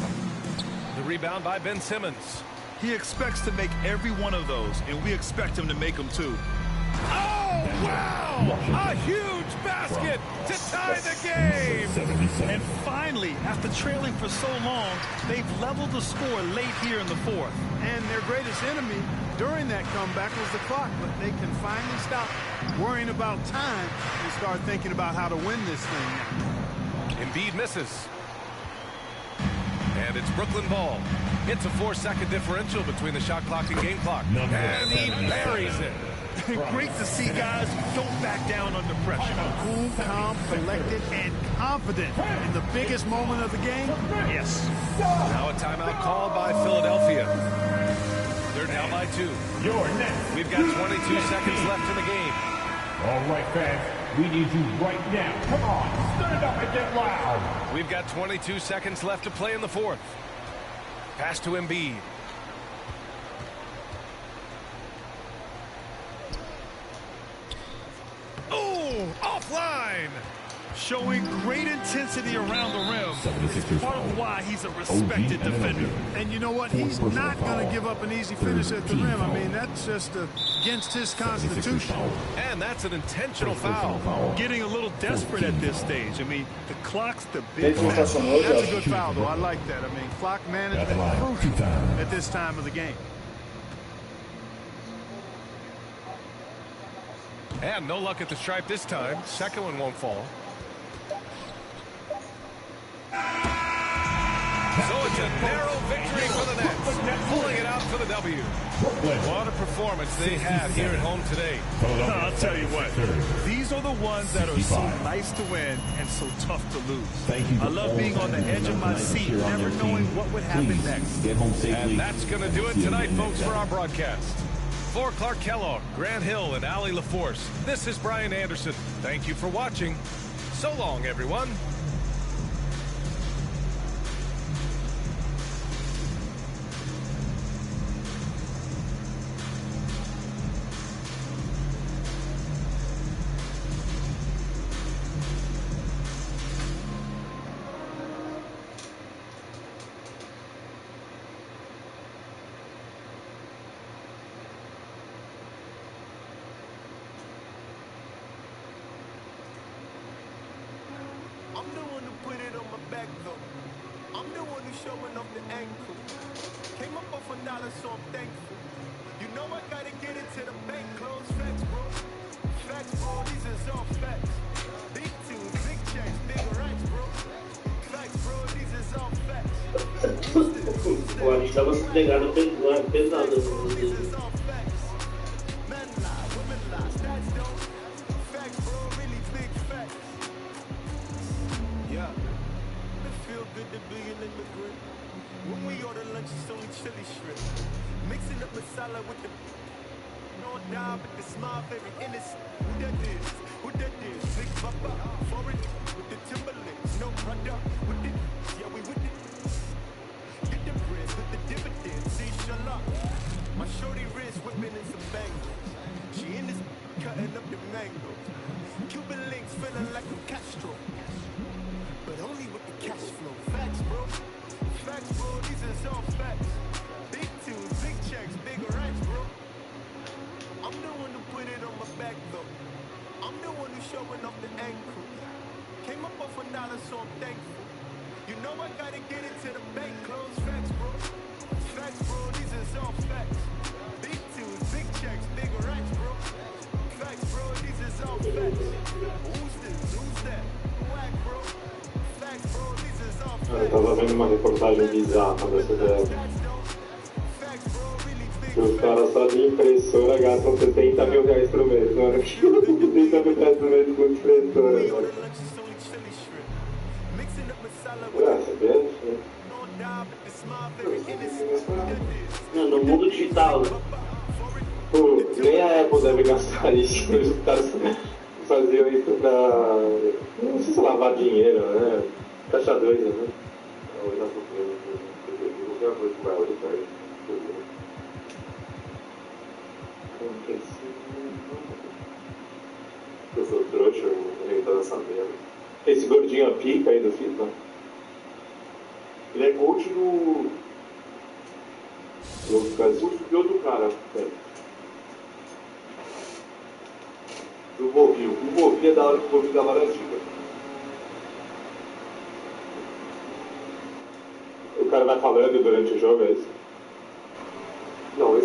Speaker 5: The rebound by Ben Simmons.
Speaker 6: He expects to make every one of those, and we expect him to make them too.
Speaker 5: Oh, wow! A huge basket to tie the game!
Speaker 6: And finally, after trailing for so long, they've leveled the score late here in the fourth.
Speaker 18: And their greatest enemy during that comeback was the clock, but they can finally stop worrying about time and start thinking about how to win this thing.
Speaker 5: Embiid misses. And it's Brooklyn ball. It's a 4-second differential between the shot clock and game clock. And he buries it.
Speaker 6: Great to see guys who don't back down under pressure.
Speaker 18: Cool, calm, collected, and confident in the biggest moment of the game. Yes.
Speaker 5: Now a timeout called by Philadelphia. They're down by 2.
Speaker 8: You're next.
Speaker 5: We've got 22 seconds left in the game.
Speaker 8: All right, fans. We need you right now. Come on, stand up and get loud.
Speaker 5: We've got 22 seconds left to play in the fourth. Pass to Embiid. Oh, offline.
Speaker 6: Showing great intensity around the rim. It's part of why he's a respected defender.
Speaker 18: And you know what? He's not going to give up an easy finish at the rim. I mean, that's just against his constitution.
Speaker 5: And that's an intentional foul.
Speaker 6: Getting a little desperate at this stage. I mean, the clock's the big
Speaker 18: That's a good foul, though. I like that. I mean, clock management crucial at this time of the game.
Speaker 5: And no luck at the stripe this time. Second one won't fall. So it's a narrow victory for the Nets, pulling it out for the W. What a performance they had here at home today.
Speaker 6: I'll tell you what, these are the ones that are so nice to win and so tough to lose. I love being on the edge of my seat, never knowing what would happen next.
Speaker 5: And that's going to do it tonight, folks, for our broadcast. For Clark Kellogg, Grant Hill, and Allie LaForce, this is Brian Anderson. Thank you for watching. So long, everyone.
Speaker 1: I'm the one who put it on my back though. I'm the one who's showing off the ankle. Came up off $1, so I'm thankful. You know I gotta get it to the bank. Close facts, bro. Facts, bro. These is all facts. Big tunes, big checks, big racks, bro. Facts, bro. These is all facts.
Speaker 19: Pô, a gente tava pegando pesado.
Speaker 1: These is all facts. Men lie, women lie, stats don't. Facts, bro. Really big facts. Yeah. It feel good to be an immigrant. When we order lunch, it's only chili shrimp. Mixing up masala with the no die, but the smile very innocent. Who that is? Who that is? Big papa, foreign with the Timberlands. No product with it. Yeah, we with it. Get the bread with the dividends. Inshallah. My shorty wrist whipping in some bangles. She in this cutting up the mangoes. Cuban links feeling like a Castro. But only with the cash flow. Facts, bro. Facts, bro. These is all facts. Big tunes, big checks, big racks, bro. I'm the one who put it on my back, though. I'm the one who's showing off the ankle. Came up off $1, so I'm thankful. You know I gotta get it to the bank. Close facts, bro. Facts, bro. These is all facts. Big tunes, big checks, big racks, bro. Facts, bro. These is all facts. Who's this? Who's that? Whack, bro. Facts, bro. These is all facts.
Speaker 19: Eu tava vendo uma reportagem bizarra dessa ideia. Que os caras só de impressora gastam R$70 mil por mês, mano. R$70 mil por mês com impressora. Graças a Deus, né? No mundo digital, né? Pô, nem a Apple deve gastar isso. Os caras faziam isso pra, não sei se lavar dinheiro, né? Caixa 2, né? Qualquer coisa que vai auditar isso. Eu sou trouxa, eu nem tava sabendo. Esse gordinho a pica aí do FIFA, ele é coach do outro cara, do Vovinho. O Vovinho é da hora que o Vovinho da Laranjiga. O cara vai falando durante o jogo, é isso?